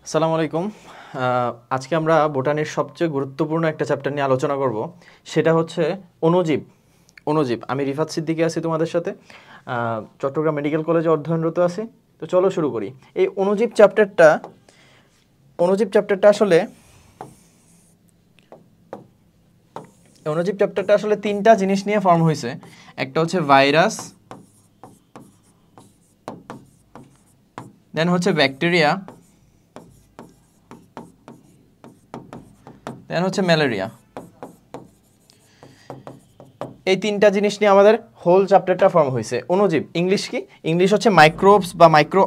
আসসালামু আলাইকুম। আজকে আমরা বোটানির সবচেয়ে গুরুত্বপূর্ণ একটা চ্যাপ্টার নিয়ে আলোচনা করব, সেটা হচ্ছে অণুজীব। অণুজীব। আমি রিফাত সিদ্দিকী আছি তোমাদের সাথে, চট্টগ্রাম মেডিকেল কলেজে অধ্যয়নরত আছি। তো চলো শুরু করি। এই অণুজীব চ্যাপ্টারটা আসলে তিনটা জিনিস নিয়ে ফর্ম হয়েছে। একটা হচ্ছে ভাইরাস, দেন হচ্ছে ব্যাকটেরিয়া, দেন হচ্ছে ম্যালেরিয়া। এই তিনটা জিনিস নিয়ে আমাদের হোল চ্যাপ্টারটা ফর্ম হয়েছে। অণুজীব ইংলিশ কি? ইংলিশ হচ্ছে মাইক্রোবস বা মাইক্রো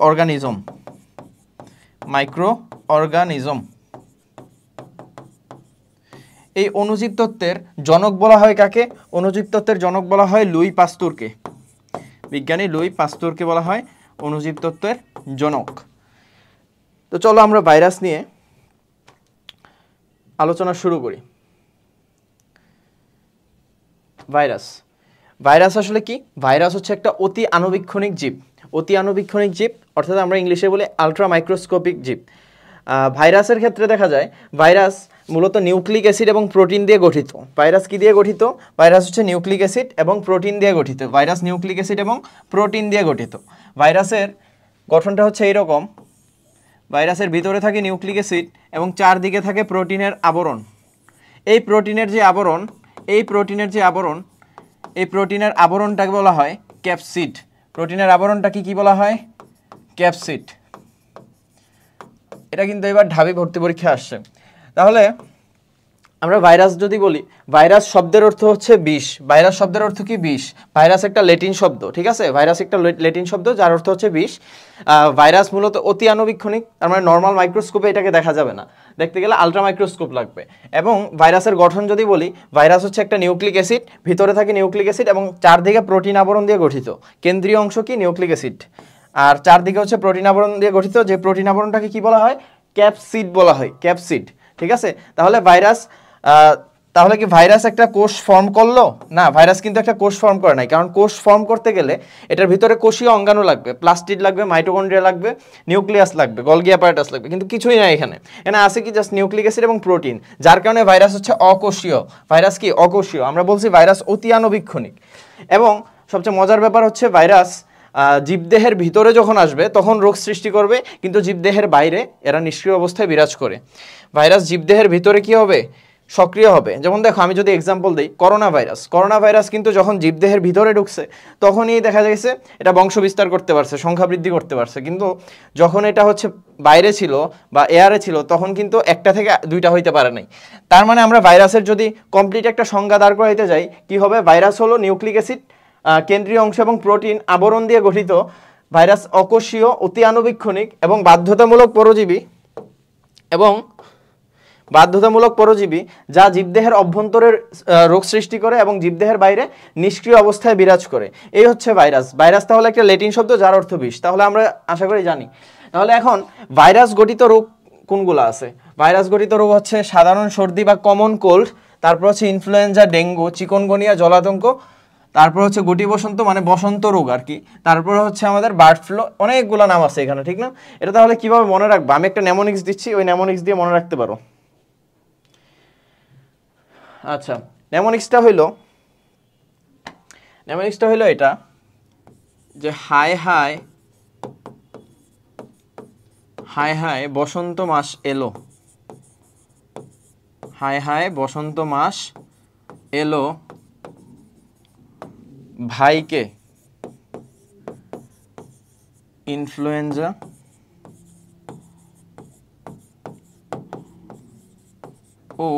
অর্গানিজম। এই অণুজীব তত্ত্বের জনক বলা হয় কাকে? অণুজীব তত্ত্বের জনক বলা হয় লুই পাস্তুরকে। বিজ্ঞানী লুই পাস্তুরকে বলা হয় অণুজীব তত্ত্বের জনক। তো চলো আমরা ভাইরাস নিয়ে আলোচনা শুরু করি। ভাইরাস আসলে কি? ভাইরাস হচ্ছে একটা অতি আণুবীক্ষণিক জীব, অর্থাৎ আমরা ইংলিশে বলি আলট্রা মাইক্রোস্কোপিক জীব। ভাইরাসের ক্ষেত্রে দেখা যায় ভাইরাস মূলত নিউক্লিক অ্যাসিড এবং প্রোটিন দিয়ে গঠিত। ভাইরাস কি দিয়ে গঠিত? ভাইরাস হচ্ছে নিউক্লিক অ্যাসিড এবং প্রোটিন দিয়ে গঠিত। ভাইরাসের গঠনটা হচ্ছে এইরকম। ভাইরাসের ভিতরে থাকে নিউক্লিক অ্যাসিড এবং চারদিকে থাকে প্রোটিনের আবরণ। এই প্রোটিনের আবরণটাকে বলা হয় ক্যাপসিড। প্রোটিনের আবরণটাকে কি বলা হয়? ক্যাপসিড। এটা কিন্তু এবার ঢাবি ভর্তি পরীক্ষা আসছে। তাহলে আমরা ভাইরাস যদি বলি, ভাইরাস শব্দের অর্থ হচ্ছে বিষ। ভাইরাস শব্দের অর্থ কি? বিষ। ভাইরাস একটা ল্যাটিন শব্দ, ঠিক আছে? ভাইরাস একটা ল্যাটিন শব্দ যার অর্থ হচ্ছে বিষ। ভাইরাস মূলত অতি আণুবীক্ষণিক, তার মানে নর্মাল মাইক্রোস্কোপে এটাকে দেখা যাবে না, দেখতে গেলে আলট্রা মাইক্রোস্কোপ লাগবে। এবং ভাইরাসের গঠন যদি বলি, ভাইরাস হচ্ছে একটা নিউক্লিক অ্যাসিড, ভিতরে থাকে নিউক্লিক অ্যাসিড এবং চারদিকে প্রোটিন আবরণ দিয়ে গঠিত। কেন্দ্রীয় অংশ কি? নিউক্লিক অ্যাসিড, আর চারদিকে হচ্ছে প্রোটিন আবরণ দিয়ে গঠিত। যে প্রোটিন আবরণটাকে কি বলা হয়? ক্যাপসিড বলা হয়, ক্যাপসিড, ঠিক আছে? তাহলে কি ভাইরাস একটা কোষ ফর্ম করলো? না, ভাইরাস কিন্তু একটা কোষ ফর্ম করে নাই। কারণ কোষ ফর্ম করতে গেলে এটার ভিতরে কোষীয় অঙ্গাণু লাগবে, প্লাস্টিড লাগবে, মাইটোকন্ড্রিয়া লাগবে, নিউক্লিয়াস লাগবে, গলগি অ্যাপারেটাস লাগবে, কিন্তু কিছুই নাই এখানে। আছে কি? জাস্ট নিউক্লিক অ্যাসিড এবং প্রোটিন, যার কারণে ভাইরাস হচ্ছে অকোষীয়। ভাইরাস কি? অকোষীয়। আমরা বলছি ভাইরাস অতি আণুবীক্ষণিক। এবং সবচেয়ে মজার ব্যাপার হচ্ছে ভাইরাস জীবদেহের ভিতরে যখন আসবে তখন রোগ সৃষ্টি করবে, কিন্তু জীবদেহের বাইরে এরা নিষ্ক্রিয় অবস্থায় বিরাজ করে। ভাইরাস জীবদেহের ভিতরে কি হবে? সক্রিয় হবে। যেমন দেখো, আমি যদি এক্সাম্পল দিই, করোনা ভাইরাস কিন্তু যখন জীবদেহের ভিতরে ঢুকছে তখনই দেখা গেছে এটা বংশ বিস্তার করতে পারছে, সংখ্যা বৃদ্ধি করতে পারছে। কিন্তু যখন এটা হচ্ছে বাইরে ছিল বা এয়ারে ছিল তখন কিন্তু একটা থেকে দুইটা হইতে পারে নাই। তার মানে আমরা ভাইরাসের যদি কমপ্লিট একটা সংজ্ঞা দাঁড় করাইতে যাই, কি হবে? ভাইরাস হলো নিউক্লিক অ্যাসিড, কেন্দ্রীয় অংশ এবং প্রোটিন আবরণ দিয়ে গঠিত। ভাইরাস অকোষীয়, অতি আণুবীক্ষণিক এবং বাধ্যতামূলক পরজীবী, যা জীবদেহের অভ্যন্তরের রোগ সৃষ্টি করে এবং জীবদেহের বাইরে নিষ্ক্রিয় অবস্থায় বিরাজ করে। এই হচ্ছে ভাইরাস। ভাইরাস তাহলে একটা ল্যাটিন শব্দ যার অর্থ বিষ। তাহলে আমরা আশা করি জানি। তাহলে এখন ভাইরাস গঠিত রোগ কোনগুলো আছে? ভাইরাস গঠিত রোগ হচ্ছে সাধারণ সর্দি বা কমন কোল্ড, তারপর হচ্ছে ইনফ্লুয়েঞ্জা, ডেঙ্গু, চিকনগুনিয়া, জলাতঙ্ক, তারপর হচ্ছে গুটি বসন্ত মানে বসন্ত রোগ আর কি, তারপর হচ্ছে আমাদের বার্ড ফ্লু। অনেকগুলো নাম আছে এখানে, ঠিক না? এটা তাহলে কিভাবে মনে রাখবো? আমি একটা নেমোনিক্স দিচ্ছি, ওই নেমোনিক্স দিয়ে মনে রাখতে পারো। আচ্ছা, নেমোনিক্সটা হইলো এটা যে হায় হায় বসন্ত মাস এলো। হায় বসন্ত মাস এলো, ভাইকে ইনফ্লুয়েঞ্জা ও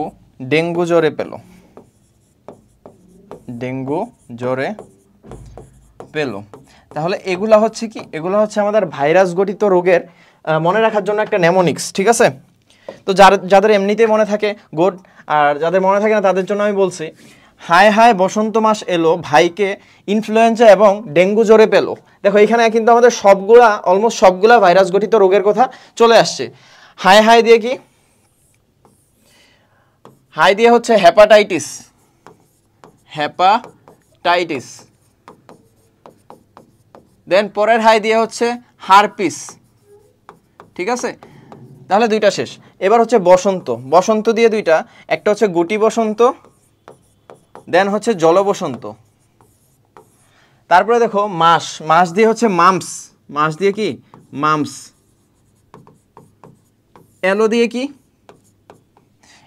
ডেঙ্গু জ্বরে পেল। তাহলে এগুলা হচ্ছে কি? এগুলো হচ্ছে আমাদের ভাইরাস গঠিত রোগের মনে রাখার জন্য একটা নেমোনিক্স, ঠিক আছে? তো যাদের এমনিতেই মনে থাকে গুড, আর যাদের মনে থাকে না তাদের জন্য আমি বলছি, হায় বসন্ত মাস এলো, ভাইকে ইনফ্লুয়েঞ্জা এবং ডেঙ্গু জ্বরে পেল। দেখো এখানে কিন্তু আমাদের অলমোস্ট সবগুলা ভাইরাস গঠিত রোগের কথা চলে আসছে। হায় দিয়ে কি? হাই দিয়ে হচ্ছে হেপাটাইটিস, দেন পরের হাই দিয়ে হচ্ছে হারপিস, ঠিক আছে? তাহলে দুইটা শেষ। এবার হচ্ছে বসন্ত, বসন্ত দিয়ে দুইটা, একটা হচ্ছে গুটি বসন্ত, দেন হচ্ছে জল বসন্ত। তারপরে দেখো মাস, মাস দিয়ে হচ্ছে মামস, মাস দিয়ে কি মামস। এলো দিয়ে কি,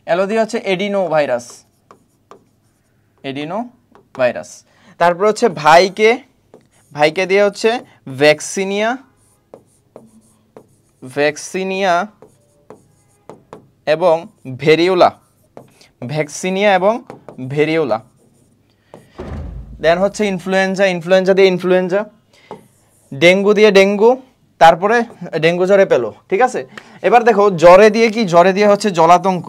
এলো দিয়ে হচ্ছে এডিনো ভাইরাস, এডিনো ভাইরাস। তারপর হচ্ছে ভাইকে, ভাইকে দিয়ে হচ্ছে ভ্যাকসিনিয়া, ভ্যাকসিনিয়া এবং ভেরিওলা, ভ্যাকসিনিয়া এবং ভেরিওলা। দেন হচ্ছে ইনফ্লুয়েঞ্জা, ইনফ্লুয়েঞ্জা দিয়ে ইনফ্লুয়েঞ্জা। ডেঙ্গু দিয়ে ডেঙ্গু, তারপরে ডেঙ্গু জ্বরে পেলো। ঠিক আছে, এবার দেখো জ্বরে দিয়ে কি, জ্বরে দিয়ে হচ্ছে জলাতঙ্ক।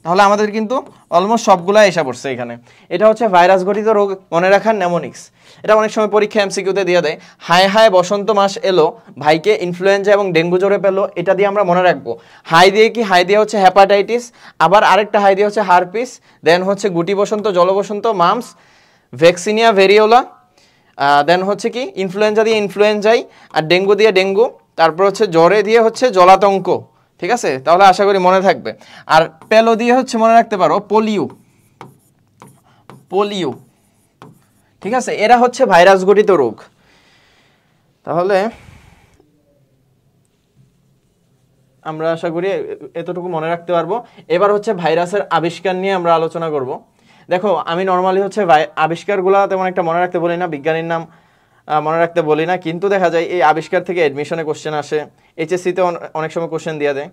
তাহলে আমাদের কিন্তু অলমোস্ট সবগুলা এসে পড়ছে এখানে। এটা হচ্ছে ভাইরাস ঘটিত রোগ মনে রাখার নেমোনিক্স। এটা অনেক সময় পরীক্ষা এমসিকিউতে দিয়ে দেয়, হায় হায় বসন্ত মাস এলো, ভাইকে ইনফ্লুয়েঞ্জা এবং ডেঙ্গু জ্বরে পেলো, এটা দিয়ে আমরা মনে রাখবো। হাই দিয়ে কি, হাই দিয়ে হচ্ছে হ্যাপাটাইটিস, আবার আরেকটা হাই দিয়ে হচ্ছে হারপিস, দেন হচ্ছে গুটি বসন্ত, জল বসন্ত, মামস, ভ্যাকসিনিয়া, ভেরিওলা, দেন হচ্ছে কি ইনফ্লুয়েঞ্জা দিয়ে ইনফ্লুয়েঞ্জাই, আর ডেঙ্গু দিয়ে ডেঙ্গু, তারপর হচ্ছে জ্বরে দিয়ে হচ্ছে জলাতঙ্ক। ঠিক আছে, তাহলে আশা করি মনে থাকবে। আর পেলো দিয়ে হচ্ছে মনে রাখতে পারো পোলিও, পোলিও। ঠিক আছে, এরা হচ্ছে ভাইরাস ঘটিত রোগ। তাহলে আমরা আশা করি এতটুকু মনে রাখতে পারবো। এবার হচ্ছে ভাইরাসের আবিষ্কার নিয়ে আমরা আলোচনা করব। দেখো আমি নর্মালি হচ্ছে আবিষ্কারগুলো তেমন একটা মনে রাখতে বলি না, বিজ্ঞানীর নাম মনে রাখতে বলি না, কিন্তু দেখা যায় এই আবিষ্কার থেকে অ্যাডমিশনে কোশ্চেন আসে, এইচএসসিতে অনেক সময় কোশ্চেন দিয়ে দেয়,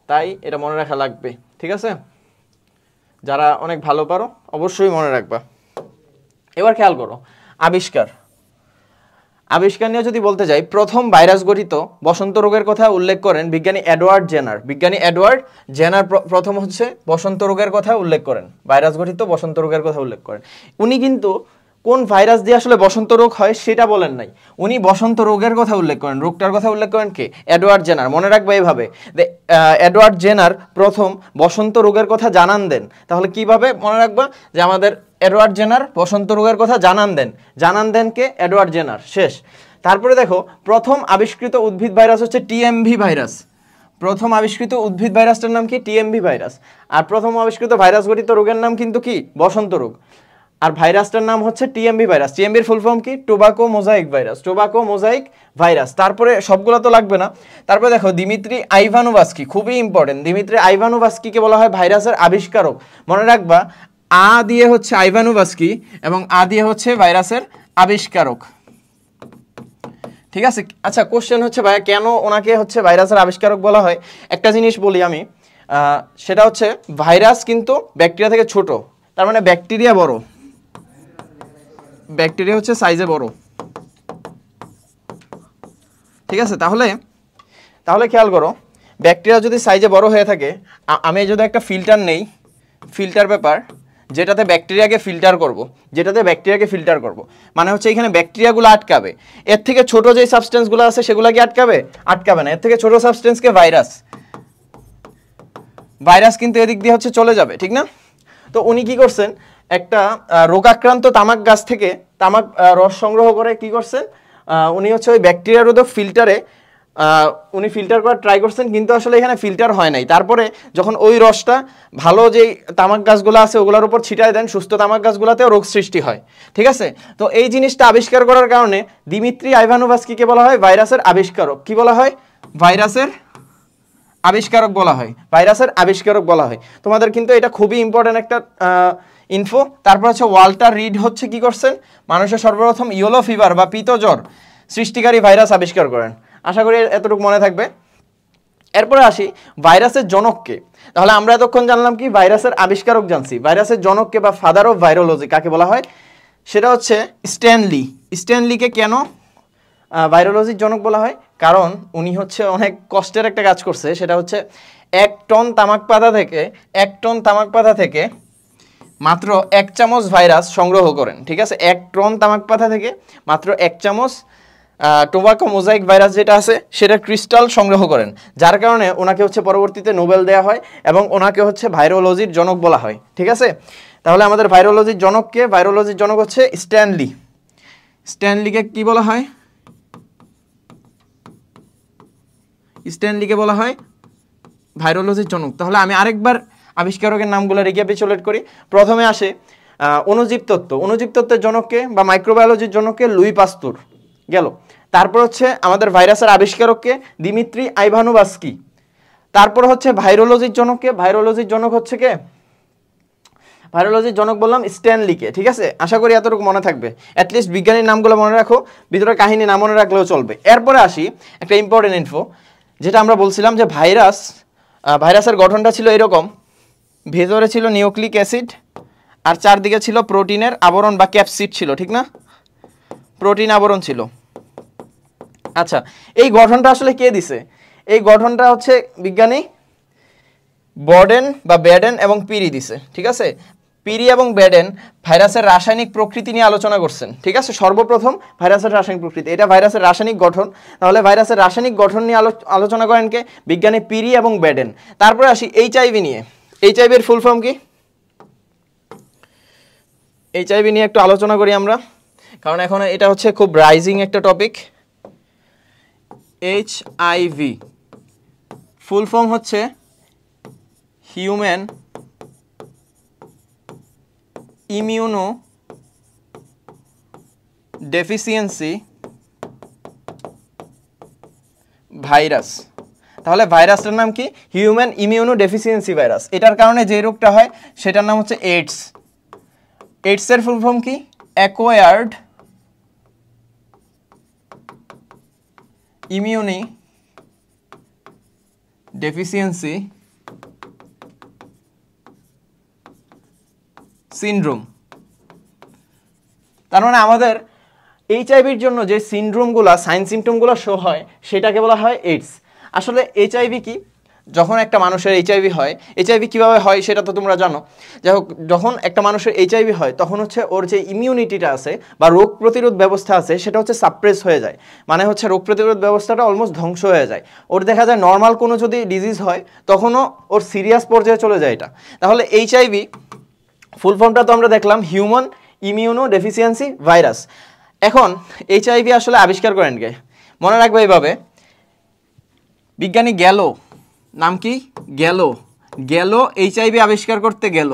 তাই এটা মনে রাখা লাগবে। ঠিক আছে, যারা অনেক ভালো পারো অবশ্যই মনে রাখবা। এবার খেয়াল করো আবিষ্কার, আবিষ্কার নিয়ে যদি বলতে যাই, প্রথম ভাইরাস ঘটিত বসন্ত রোগের কথা উল্লেখ করেন বিজ্ঞানী এডওয়ার্ড জেনার। বিজ্ঞানী এডওয়ার্ড জেনার প্রথম হচ্ছে বসন্ত রোগের কথা উল্লেখ করেন, ভাইরাস ঘটিত বসন্ত রোগের কথা উল্লেখ করেন। উনি কিন্তু কোন ভাইরাস দিয়ে আসলে বসন্ত রোগ হয় সেটা বলেন নাই, উনি বসন্ত রোগের কথা উল্লেখ করেন, রোগটার কথা উল্লেখ করেন কে, এডওয়ার্ড জেনার। মনে রাখবে এইভাবে, এডওয়ার্ড জেনার প্রথম বসন্ত রোগের কথা জানান দেন। তাহলে কিভাবে মনে রাখবা, যে আমাদের এডওয়ার্ড জেনার বসন্ত রোগের কথা জানান দেন, জানান দেন কে, এডওয়ার্ড জেনার। শেষ। তারপরে দেখো প্রথম আবিষ্কৃত উদ্ভিদ ভাইরাস হচ্ছে টিএমভি ভাইরাস। প্রথম আবিষ্কৃত উদ্ভিদ ভাইরাসটার নাম কি, টিএমভি ভাইরাস। আর প্রথম আবিষ্কৃত ভাইরাস ঘটিত রোগের নাম কিন্তু কি, বসন্ত রোগ। আর ভাইরাসটার নাম হচ্ছে টিএমভি ভাইরাস। টিএমভির ফুল ফর্ম কি, tobacco mosaic virus, tobacco mosaic virus. তারপরে সবগুলো তো লাগবে না, তারপরে দেখো দিমিত্রি আইভানোভাস্কি, খুবই ইম্পর্টেন্ট। দিমিত্রি আইভানোভাস্কিকে বলা হয় ভাইরাসের আবিষ্কারক। মনে রাখবা আ দিয়ে হচ্ছে আইভানোভাস্কি এবং আ দিয়ে হচ্ছে ভাইরাসের আবিষ্কারক। ঠিক আছে, আচ্ছা কোশ্চেন হচ্ছে ভাইয়া কেন ওনাকে হচ্ছে ভাইরাসের আবিষ্কারক বলা হয়? একটা জিনিস বলি আমি, সেটা হচ্ছে ভাইরাস কিন্তু ব্যাকটেরিয়া থেকে ছোট, তার মানে ব্যাকটেরিয়া বড়, ব্যাকটেরিয়া হচ্ছে সাইজে বড়। ঠিক আছে, তাহলে খেয়াল করো, ব্যাকটেরিয়া যদি সাইজে বড় হয়ে থাকে, আমি যদি একটা ফিল্টার নেই, ফিল্টার পেপার, যেটাতে ব্যাকটেরিয়াকে ফিল্টার করব, যেটাতে ব্যাকটেরিয়াকে ফিল্টার করব, মানে হচ্ছে এখানে ব্যাকটেরিয়াগুলো আটকাবে। এর থেকে ছোট যে সাবস্টেন্সগুলো আছে সেগুলো কি আটকাবে? আটকাবে না। এর থেকে ছোট সাবস্টেন্সকে ভাইরাস, ভাইরাস কিন্তু এদিক দিয়ে হচ্ছে চলে যাবে, ঠিক না? তো উনি কি করছেন, একটা রোগাক্রান্ত তামাক গাছ থেকে তামাক রস সংগ্রহ করে কি করছেন, উনি হচ্ছে ওই ব্যাকটেরিয়া রোধক ফিল্টারে উনি ফিল্টার করার ট্রাই করছেন, কিন্তু আসলে এখানে ফিল্টার হয় নাই। তারপরে যখন ওই রসটা ভালো যেই তামাক গাছগুলো আছে ওগুলোর উপর ছিটায় দেন, সুস্থ তামাক গাছগুলোতেও রোগ সৃষ্টি হয়। ঠিক আছে, তো এই জিনিসটা আবিষ্কার করার কারণে দিমিত্রি আইভানোভাস্কিকে বলা হয় ভাইরাসের আবিষ্কারক। কি বলা হয়? ভাইরাসের আবিষ্কারক বলা হয়, ভাইরাসের আবিষ্কারক বলা হয়। তোমাদের কিন্তু এটা খুবই ইম্পর্টেন্ট একটা ইনফো। তারপর হচ্ছে ওয়াল্টার রিড হচ্ছে কি করছেন, মানুষের সর্বপ্রথম ইয়েলো ফিভার বা পিতজ্বর সৃষ্টিকারী ভাইরাস আবিষ্কার করেন। আশা করি এতটুকু মনে থাকবে। এরপরে আসি ভাইরাসের জনককে। তাহলে আমরা এতক্ষণ জানলাম কি, ভাইরাসের আবিষ্কারক জানছি। ভাইরাসের জনককে বা ফাদার অফ ভাইরোলজি কাকে বলা হয়? সেটা হচ্ছে স্ট্যানলি। স্ট্যানলিকে কেন ভাইরোলজির জনক বলা হয়? কারণ উনি হচ্ছে অনেক কষ্টের একটা কাজ করছে, সেটা হচ্ছে 1 টন তামাক পাতা থেকে মাত্র 1 চামচ ভাইরাস সংগ্রহ করেন। ঠিক আছে, 1 টন তামাক পাতা থেকে মাত্র 1 চামচ টোবাকো মোজাইক ভাইরাস যেটা আছে সেটা ক্রিস্টাল সংগ্রহ করেন, যার কারণে ওনাকে হচ্ছে পরবর্তীতে নোবেল দেওয়া হয় এবং ওনাকে হচ্ছে ভাইরোলজির জনক বলা হয়। ঠিক আছে, তাহলে আমাদের ভাইরোলজির জনককে, ভাইরোলজির জনক হচ্ছে স্ট্যানলি। স্ট্যানলিকে কি বলা হয়? স্ট্যানলিকে বলা হয় ভাইরোলজির জনক। তাহলে আমি আরেকবার আবিষ্কারকের নামগুলো রিক্যাপিচুলেট করি। প্রথমে আসে অণুজীব তত্ত্ব। অণুজীব তত্ত্বের জনককে বা মাইক্রোবায়োলজির জনককে লুই পাস্তুর গেল। তারপর হচ্ছে আমাদের ভাইরাসের আবিষ্কারককে দিমিত্রি আইভানোভাস্কি। তারপর হচ্ছে ভাইরোলজির জনককে, ভাইরোলজির জনক হচ্ছে কে, ভাইরোলজির জনক বললাম স্ট্যানলিকে। ঠিক আছে, আশা করি এতটুকু মনে থাকবে। অ্যাটলিস্ট বিজ্ঞানীর নামগুলো মনে রাখো, ভিতরে কাহিনী না মনে রাখলেও চলবে। এরপরে আসি একটা ইম্পর্টেন্ট ইনফো, যেটা আমরা বলছিলাম যে ভাইরাসের গঠনটা ছিল এরকম, ভেতরে ছিল নিউক্লিক অ্যাসিড আর চারদিকে ছিল প্রোটিনের আবরণ বা ক্যাপসিড ছিল, ঠিক না, প্রোটিন আবরণ ছিল। আচ্ছা, এই গঠনটা আসলে কে দিছে? এই গঠনটা হচ্ছে বিজ্ঞানী বর্ডেন বা ব্যাডেন এবং পিরি দিছে। ঠিক আছে, পিরি এবং ব্যাডেন ভাইরাসের রাসায়নিক প্রকৃতি নিয়ে আলোচনা করছেন। ঠিক আছে, সর্বপ্রথম ভাইরাসের রাসায়নিক প্রকৃতি, এটা ভাইরাসের রাসায়নিক গঠন। তাহলে ভাইরাসের রাসায়নিক গঠন নিয়ে আলোচনা করেন কে? বিজ্ঞানী পিরি এবং ব্যাডেন। তারপরে আসি এইচআইভি নিয়ে। এইচআইভি এর ফুল ফর্ম কি? এইচআইভি নিয়ে একটু আলোচনা করি আমরা, কারণ এখন এটা হচ্ছে খুব রাইজিং একটা টপিক। এইচআইভি ফুল ফর্ম হচ্ছে হিউম্যান ইমিউনো ডেফিসিয়েন্সি ভাইরাস। তাহলে ভাইরাসটার নাম কি? Human immuno deficiency virus. এটার কারণে যে রোগটা হয় সেটার নাম হচ্ছে এইডস। এইডসের ফুল ফর্ম কি? Acquired ইমিউনি deficiency syndrome. তার মানে আমাদের এইচআইভির জন্য যে সিনড্রোমগুলো, সাইন সিমটমগুলো শো হয়, সেটাকে বলা হয় এইডস। আসলে এইচআইভি কি? যখন একটা মানুষের এইচআইভি হয়, এইচআইভি কীভাবে হয় সেটা তো তোমরা জানো। যাই হোক, যখন একটা মানুষের এইচআইভি হয় তখন হচ্ছে ওর যে ইমিউনিটিটা আছে বা রোগ প্রতিরোধ ব্যবস্থা আছে সেটা হচ্ছে সাপ্রেস হয়ে যায়। মানে হচ্ছে রোগ প্রতিরোধ ব্যবস্থাটা অলমোস্ট ধ্বংস হয়ে যায়। ওর দেখা যায় নর্মাল কোনো যদি ডিজিজ হয় তখনও ওর সিরিয়াস পর্যায়ে চলে যায় এটা। তাহলে এইচআইভি ফুল ফর্মটা তো আমরা দেখলাম, হিউম্যান ইমিউনো ডেফিসিয়েন্সি ভাইরাস। এখন এইচআইভি আসলে আবিষ্কার করেন কে? মনে রাখবে এইভাবে, বিজ্ঞানী গ্যালো, নাম কি? গ্যালো এইচআইভি আবিষ্কার করতে গেল।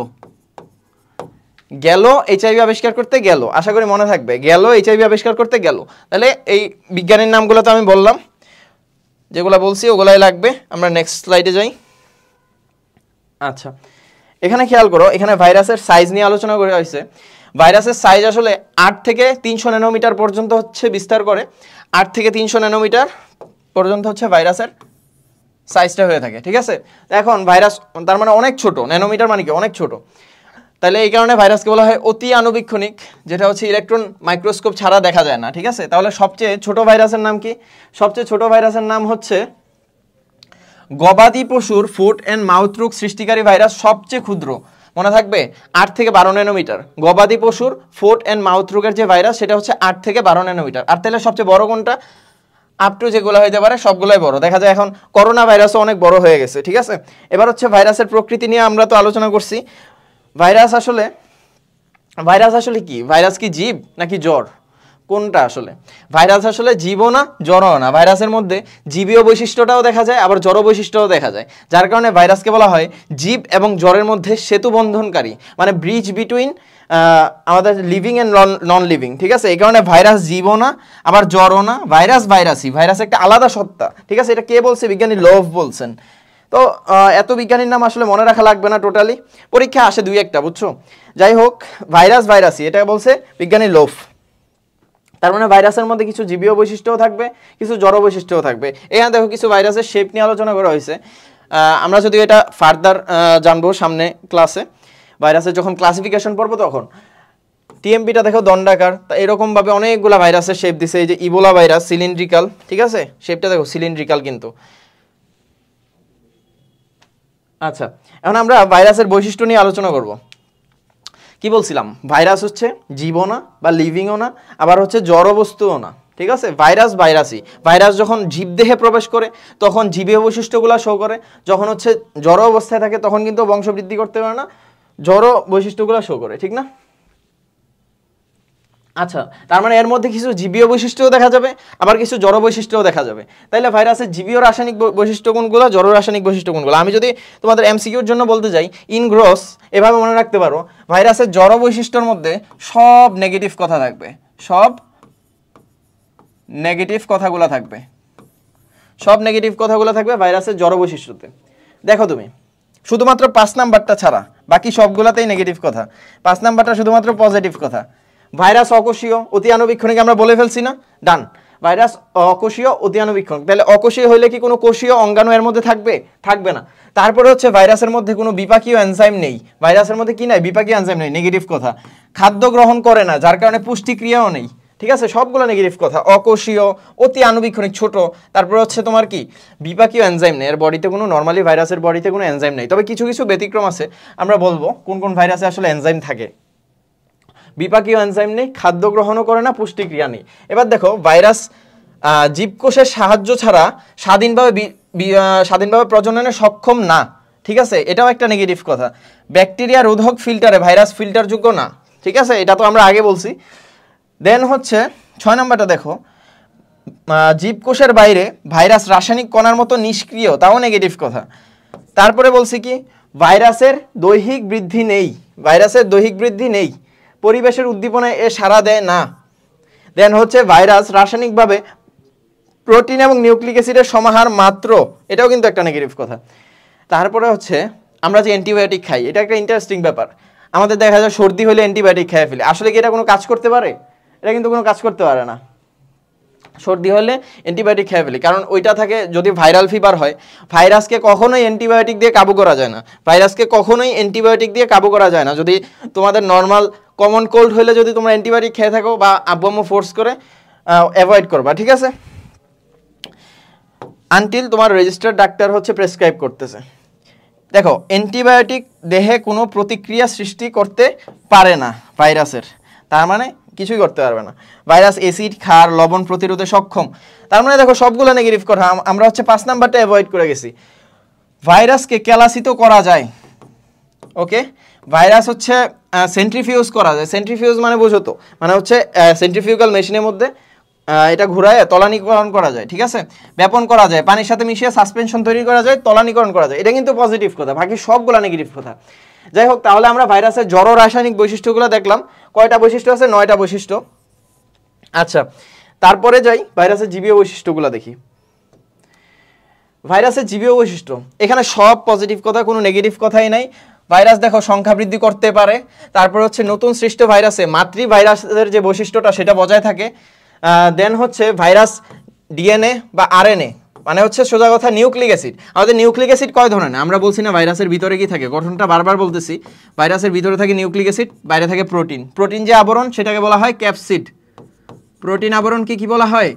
এইচআইভি আবিষ্কার করতে গেল, আশা করি মনে থাকবে, এইচআইভি আবিষ্কার করতে গেল। তাহলে এই বিজ্ঞানীর নামগুলো তো আমি বললাম, যেগুলো বলছি ওগুলাই লাগবে। আমরা নেক্সট স্লাইডে যাই। আচ্ছা, এখানে খেয়াল করো, এখানে ভাইরাসের সাইজ নিয়ে আলোচনা করা হয়েছে। ভাইরাসের সাইজ আসলে 8 থেকে 300 ন্যানোমিটার পর্যন্ত হচ্ছে বিস্তার করে। 8 থেকে 300 ন্যানোমিটার পর্যন্ত হচ্ছে ভাইরাসের সাইজটা হয়ে থাকে। ঠিক আছে, এখন ভাইরাস তার মানে অনেক ছোট, ন্যানোমিটার মানে কি? অনেক ছোট। তাহলে এই কারণে ভাইরাসকে বলা হয় অতি আণুবীক্ষণিক, যেটা হচ্ছে ইলেকট্রন মাইক্রোস্কোপ ছাড়া দেখা যায় না। ঠিক আছে, তাহলে সবচেয়ে ছোট ভাইরাসের নাম কি? সবচেয়ে ছোট ভাইরাসের নাম হচ্ছে গবাদি পশুর ফুট অ্যান্ড মাউথ রোগ সৃষ্টিকারী ভাইরাস, সবচেয়ে ক্ষুদ্র। মনে থাকবে 8 থেকে 12 ন্যানোমিটার। গবাদি পশুর ফুট অ্যান্ড মাউথ রোগের যে ভাইরাস সেটা হচ্ছে 8 থেকে 12 ন্যানোমিটার। আর তাহলে সবচেয়ে বড় কোনটা? আপ টু যেগুলো হইতে পারে সবগুলোই বড়। দেখা যায় এখন করোনা ভাইরাসও অনেক বড় হয়ে গেছে। ঠিক আছে, এবার হচ্ছে ভাইরাসের প্রকৃতি নিয়ে আমরা তো আলোচনা করছি। ভাইরাস আসলে কি? ভাইরাস কি জীব নাকি জ্বর? কোনটা আসলে? ভাইরাস আসলে জীবও না জ্বরও না। ভাইরাসের মধ্যে জীবীয় বৈশিষ্ট্যটাও দেখা যায়, আবার জড় বৈশিষ্ট্যও দেখা যায়, যার কারণে ভাইরাসকে বলা হয় জীব এবং জ্বরের মধ্যে সেতু বন্ধনকারী, মানে ব্রিজ বিটুইন আমাদের লিভিং অ্যান্ড নন লিভিং। ঠিক আছে, এই কারণে ভাইরাস জীবও না আবার জ্বরও না, ভাইরাসই। ভাইরাস একটা আলাদা সত্তা। ঠিক আছে, এটা কে বলছে? বিজ্ঞানী লোভ বলছেন। তো এত বিজ্ঞানীর নাম আসলে মনে রাখা লাগবে না টোটালি, পরীক্ষা আসে 2-1টা, বুঝছো? যাই হোক, ভাইরাসই, এটা বলছে বিজ্ঞানী লোভ। তার মানে ভাইরাসের মধ্যে কিছু জীবীয় বৈশিষ্ট্যও থাকবে, কিছু জড় বৈশিষ্ট্যও থাকবে। এখানে দেখো কিছু ভাইরাসের শেপ নিয়ে আলোচনা করা হয়েছে। আমরা যদি এটা ফার্দার জানবো সামনে ক্লাসে, ভাইরাসের যখন ক্লাসিফিকেশন পড়বো তখন। টিএমপিটা দেখো দণ্ডাকার, তা এরকমভাবে অনেকগুলো ভাইরাসের শেপ দিছে। এই যে ইবোলা ভাইরাস সিলিন্ড্রিক্যাল, ঠিক আছে, শেপটা দেখো সিলিন্ড্রিক্যাল কিন্তু। আচ্ছা, এখন আমরা ভাইরাসের বৈশিষ্ট্য নিয়ে আলোচনা করব। কি বলছিলাম? ভাইরাস হচ্ছে জীবও না বা লিভিংও না, আবার হচ্ছে জড় বস্তুও না। ঠিক আছে, ভাইরাসই। ভাইরাস যখন জীবদেহে প্রবেশ করে তখন জীবীয় বৈশিষ্ট্যগুলো শো করে, যখন হচ্ছে জড় অবস্থায় থাকে তখন কিন্তু বংশবৃদ্ধি করতে পারে না, জড় বৈশিষ্ট্যগুলো শো করে। ঠিক না? আচ্ছা, তার মানে এর মধ্যে কিছু জীবীয় বৈশিষ্ট্যও দেখা যাবে, আবার কিছু জড় বৈশিষ্ট্যও দেখা যাবে। তাইলে ভাইরাসের জীবীয় রাসায়নিক বৈশিষ্ট্য কোনগুলো, জড় রাসায়নিক বৈশিষ্ট্য কোনগুলো? আমি যদি তোমাদের এমসিকিউর জন্য বলতে যাই, ইন গ্রোস এভাবে মনে রাখতে পারো, ভাইরাসের জড় বৈশিষ্ট্যের মধ্যে সব নেগেটিভ কথা থাকবে, সব নেগেটিভ কথাগুলো থাকবে, সব নেগেটিভ কথাগুলো থাকবে ভাইরাসের জড় বৈশিষ্ট্যতে। দেখো তুমি শুধুমাত্র 5 নাম্বারটা ছাড়া বাকি সবগুলাতেই নেগেটিভ কথা, 5 নাম্বারটা শুধুমাত্র পজিটিভ কথা। ভাইরাস অকোষীয়, অতি আণুবীক্ষণিক আমরা বলে ফেলছি না, ডান। ভাইরাস অকোষীয়, অতি আণুবীক্ষণিক, তাহলে অকোষীয় হইলে কি কোনো কোষীয় অঙ্গাণু এর মধ্যে থাকবে? থাকবে না। তারপরে হচ্ছে ভাইরাসের মধ্যে কোনো বিপাকীয় এনজাইম নেই, ভাইরাসের মধ্যে কি নাই? বিপাকীয় এনজাইম নেই, নেগেটিভ কথা। খাদ্য গ্রহণ করে না, যার কারণে পুষ্টিক্রিয়াও নেই, ঠিক আছে, সবগুলো নেগেটিভ কথা। অকোষীয়, অতি আণুবীক্ষণিক, ছোট, তারপর হচ্ছে তোমার কি বিপাকীয় এনজাইম নেই, এর বডিতে কোনো, নর্মালি ভাইরাসের বডিতে কোনো এনজাইম নেই। তবে কিছু কিছু ব্যতিক্রম আছে, আমরা বলবো কোন কোন ভাইরাসে আসলে এনজাইম থাকে। বিপাকীয় এনজাইম নেই, খাদ্য গ্রহণও করে না, পুষ্টিক্রিয়া নেই। এবার দেখো ভাইরাস জীবকোষের সাহায্য ছাড়া স্বাধীনভাবে প্রজননে সক্ষম না, ঠিক আছে, এটাও একটা নেগেটিভ কথা। ব্যাকটেরিয়া রোধক ফিল্টারে ভাইরাস ফিল্টারযোগ্য না, ঠিক আছে, এটা তো আমরা আগে বলছি। দেন হচ্ছে 6 নম্বরটা দেখো, জীবকোষের বাইরে ভাইরাস রাসায়নিক কণার মতো নিষ্ক্রিয়, তাও নেগেটিভ কথা। তারপরে বলছি কি, ভাইরাসের দৈহিক বৃদ্ধি নেই, ভাইরাসের দৈহিক বৃদ্ধি নেই, পরিবেশের উদ্দীপনায় এ সাড়া দেয় না। দেন হচ্ছে ভাইরাস রাসায়নিকভাবে প্রোটিন এবং নিউক্লিক অ্যাসিডের সমাহার মাত্র, এটাও কিন্তু একটা নেগেটিভ কথা। তারপরে হচ্ছে আমরা যে অ্যান্টিবায়োটিক খাই, এটা একটা ইন্টারেস্টিং ব্যাপার। আমাদের দেখা যায় সর্দি হলে অ্যান্টিবায়োটিক খেয়ে ফেলি, আসলে কি এটা কোনো কাজ করতে পারে? এটা কিন্তু কোনো কাজ করতে পারে না। সর্দি হলে অ্যান্টিবায়োটিক খেয়ে ফেলি, কারণ ওইটা থাকে, যদি ভাইরাল ফিভার হয়, ভাইরাসকে কখনোই অ্যান্টিবায়োটিক দিয়ে কাবু করা যায় না, ভাইরাসকে কখনোই অ্যান্টিবায়োটিক দিয়ে কাবু করা যায় না। যদি তোমাদের নর্মাল কমন কোল্ড হলে যদি তোমরা অ্যান্টিবায়োটিক খেয়ে থাকো, বা আব্বু আম্মু ফোর্স করে, অ্যাভয়েড করবা, ঠিক আছে, আনটিল তোমার রেজিস্টার্ড ডাক্তার হচ্ছে প্রেসক্রাইব করতেছে। দেখো অ্যান্টিবায়োটিক দেহে কোনো প্রতিক্রিয়া সৃষ্টি করতে পারে না ভাইরাসের, তার মানে কিছুই করতে পারবে না। ভাইরাস অ্যাসিড, ক্ষার, লবণ প্রতিরোধে সক্ষম, তার মানে দেখো সবগুলো নেগেটিভ কথা। আমরা হচ্ছে 5 নাম্বারটা অ্যাভয়েড করে গেছি। ভাইরাসকে কেলাসিত করা যায়, ওকে, ভাইরাস হচ্ছে সেন্ট্রিফিউজ করা যায়। সেন্ট্রিফিউজ মানে বোঝো তো, মানে হচ্ছে সেন্ট্রিফিউগাল মেশিনের মধ্যে এটা ঘুরায় তলানিকরণ করা যায়, ঠিক আছে, ব্যাপন করা যায়, পানির সাথে মিশিয়ে সাসপেনশন তৈরি করা যায়, তলানিকরণ করা যায়, এটা কিন্তু পজিটিভ কথা, বাকি সবগুলো নেগেটিভ কথা। যাই হোক, তাহলে আমরা ভাইরাসের জড় রাসায়নিক বৈশিষ্ট্যগুলো দেখলাম। কয়টা বৈশিষ্ট্য আছে? 9টা বৈশিষ্ট্য। আচ্ছা, তারপরে যাই ভাইরাসের জীবীয় বৈশিষ্ট্যগুলো দেখি। ভাইরাসের জীবীয় বৈশিষ্ট্য, এখানে সব পজিটিভ কথা, কোনো নেগেটিভ কথাই নাই। ভাইরাস দেখো সংখ্যা বৃদ্ধি করতে পারে, তারপর হচ্ছে নতুন সৃষ্ট ভাইরাসে মাতৃ ভাইরাসের যে বৈশিষ্ট্যটা সেটা বজায় থাকে। দেন হচ্ছে ভাইরাস ডিএনএ বা আরএনএ, মানে হচ্ছে সোজা কথা নিউক্লিক অ্যাসিড। আমাদের নিউক্লিক অ্যাসিড কয় ধরনের? আমরা বলছি না ভাইরাসের ভিতরে কি থাকে, গঠনটা বারবার বলতেছি, ভাইরাসের ভিতরে থাকে নিউক্লিক অ্যাসিড, বাইরে থাকে প্রোটিন। প্রোটিন যে আবরণ সেটাকে বলা হয় ক্যাপসিড। প্রোটিন আবরণকে কি বলা হয়?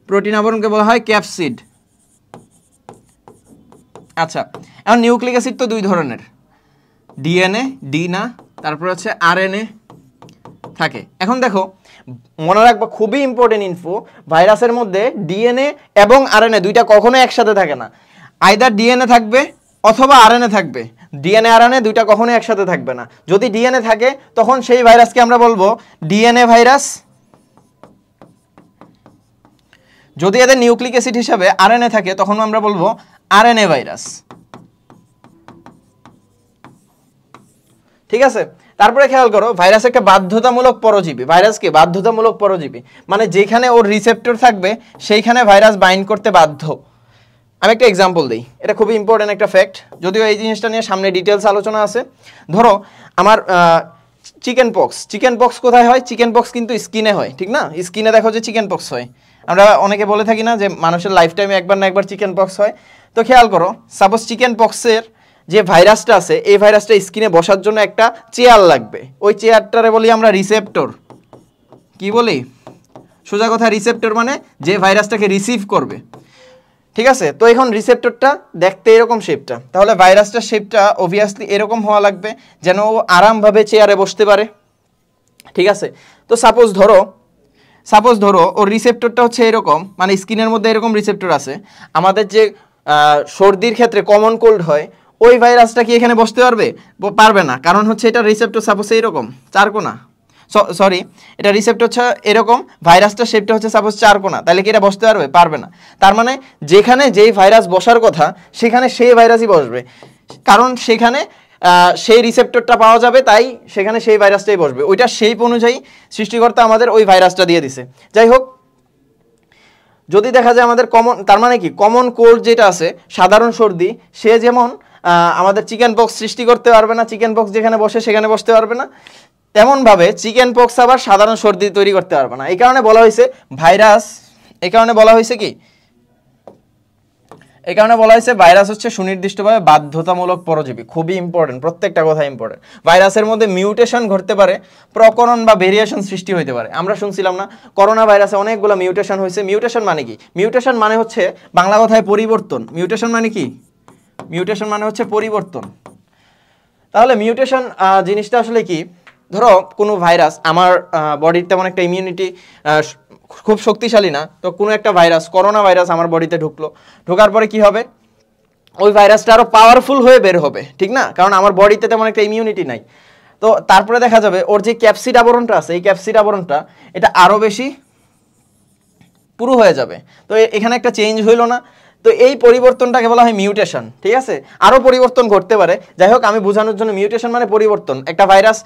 প্রোটিন আবরণকে বলা হয় ক্যাপসিড। আচ্ছা, এখন নিউক্লিক অ্যাসিড তো 2 ধরনের, ডিএনএ, ডি না, তারপর হচ্ছে আরএনএ থাকে। এখন দেখো মনে রাখবা, খুবই ইম্পর্টেন্ট ইনফো, ভাইরাসের মধ্যে ডিএনএ এবং আরএনএ দুইটা কখনো একসাথে থাকে না। আইদার ডিএনএ থাকবে অথবা আরএনএ থাকবে, ডিএনএ আরএনএ দুইটা কখনো একসাথে থাকবে না। যদি ডিএনএ থাকে তখন সেই ভাইরাসকে আমরা বলবো ডিএনএ ভাইরাস। যদি এদের নিউক্লিক অ্যাসিড হিসাবে আরএনএ থাকে তখন আমরা বলবো আরএনএ ভাইরাস, ঠিক আছে। তারপরে খেয়াল করো, ভাইরাস একটা বাধ্যতামূলক পরজীবী। ভাইরাস কি? বাধ্যতামূলক পরজীবী, মানে যেখানে ওর রিসেপ্টর থাকবে সেইখানে ভাইরাস বাইন্ড করতে বাধ্য। আমি একটা এক্সাম্পল দিই, এটা খুবই ইম্পর্টেন্ট একটা ফ্যাক্ট, যদিও এই জিনিসটা নিয়ে সামনে ডিটেলস আলোচনা আছে। ধরো আমার চিকেন পক্স কোথায় হয়? চিকেন পক্স কিন্তু স্কিনে হয়, ঠিক না? স্কিনে দেখো যে চিকেন পক্স হয়। আমরা অনেকে বলে থাকি না যে মানুষের লাইফ টাইমে একবার না একবার চিকেন পক্স হয়। তো খেয়াল করো, সাপোজ চিকেন পক্সের যে ভাইরাসটা আছে, এই ভাইরাসটা স্কিনে বসার জন্য একটা চেয়ার লাগবে। ওই চেয়ারটারে বলি আমরা রিসেপ্টর। কি বলি? সোজা কথা রিসেপ্টর মানে যে ভাইরাসটাকে রিসিভ করবে, ঠিক আছে। তো এখন রিসেপ্টরটা দেখতে এরকম শেপটা, তাহলে ভাইরাসটার শেপটা অবভিয়াসলি এরকম হওয়া লাগবে যেন ও আরামভাবে চেয়ারে বসতে পারে, ঠিক আছে। তো সাপোজ ধরো ওর রিসেপ্টরটা হচ্ছে এরকম, মানে স্কিনের মধ্যে এরকম রিসেপ্টর আছে। আমাদের যে সর্দির ক্ষেত্রে কমন কোল্ড হয়, ওই ভাইরাসটা কি এখানে বসতে পারবে? পারবে না, কারণ হচ্ছে এটা রিসেপ্টর সাপোজ এইরকম চারকোনা। সরি, এটা রিসেপ্টর হচ্ছে এরকম, ভাইরাসটা শেপটা হচ্ছে সাপোজ 4 কোণা, তাহলে কি এটা বসতে পারবে? পারবে না। তার মানে যেখানে যেই ভাইরাস বসার কথা সেখানে সেই ভাইরাসই বসবে, কারণ সেখানে সেই রিসেপ্টরটা পাওয়া যাবে, তাই সেখানে সেই ভাইরাসটাই বসবে। ওইটা শেপ অনুযায়ী সৃষ্টিকর্তা আমাদের ওই ভাইরাসটা দিয়ে দিছে। যাই হোক, যদি দেখা যায় আমাদের কমন, তার মানে কি কমন কোল্ড যেটা আছে, সাধারণ সর্দি, সে যেমন আমাদের চিকেন পক্স সৃষ্টি করতে পারবে না, চিকেন পক্স যেখানে বসে সেখানে বসতে পারবে না, তেমনভাবে চিকেন পক্স আবার সাধারণ সর্দি তৈরি করতে পারবে না। এই কারণে বলা হয়েছে ভাইরাস, এই কারণে বলা হয়েছে কি, এই কারণে বলা হয়েছে ভাইরাস হচ্ছে সুনির্দিষ্টভাবে বাধ্যতামূলক পরজীবী। খুবই ইম্পর্টেন্ট, প্রত্যেকটা কথা ইম্পর্টেন্ট। ভাইরাসের মধ্যে মিউটেশন ঘটতে পারে, প্রকরণ বা ভেরিয়েশন সৃষ্টি হতে পারে। আমরা শুনছিলাম না করোনা ভাইরাসে অনেকগুলো মিউটেশন হয়েছে। মিউটেশন মানে কি? মিউটেশন মানে হচ্ছে বাংলা কথায় পরিবর্তন। মিউটেশন মানে কি? মিউটেশন মানে হচ্ছে পরিবর্তন। তাহলে মিউটেশন জিনিসটা আসলে কি? ধরো কোনো ভাইরাস, আমার বডির তেমন একটা ইমিউনিটি খুব শক্তিশালী না, তো কোনো একটা ভাইরাস, করোনা ভাইরাস আমার বডিতে ঢুকলো, ঢোকার পরে কি হবে? ওই ভাইরাসটা আরও পাওয়ারফুল হয়ে বের হবে, ঠিক না? কারণ আমার বডিতে তেমন একটা ইমিউনিটি নাই। তো তারপরে দেখা যাবে ওর যে ক্যাপসিড আবরণটা আছে, এই ক্যাপসিড আবরণটা এটা আরও বেশি পুরো হয়ে যাবে। তো এখানে একটা চেঞ্জ হইল না, তো এই পরিবর্তনটাকে বলা হয় মিউটেশন, ঠিক আছে? আরও পরিবর্তন ঘটতে পারে। যাই হোক, আমি বোঝানোর জন্য মিউটেশন মানে পরিবর্তন। একটা ভাইরাস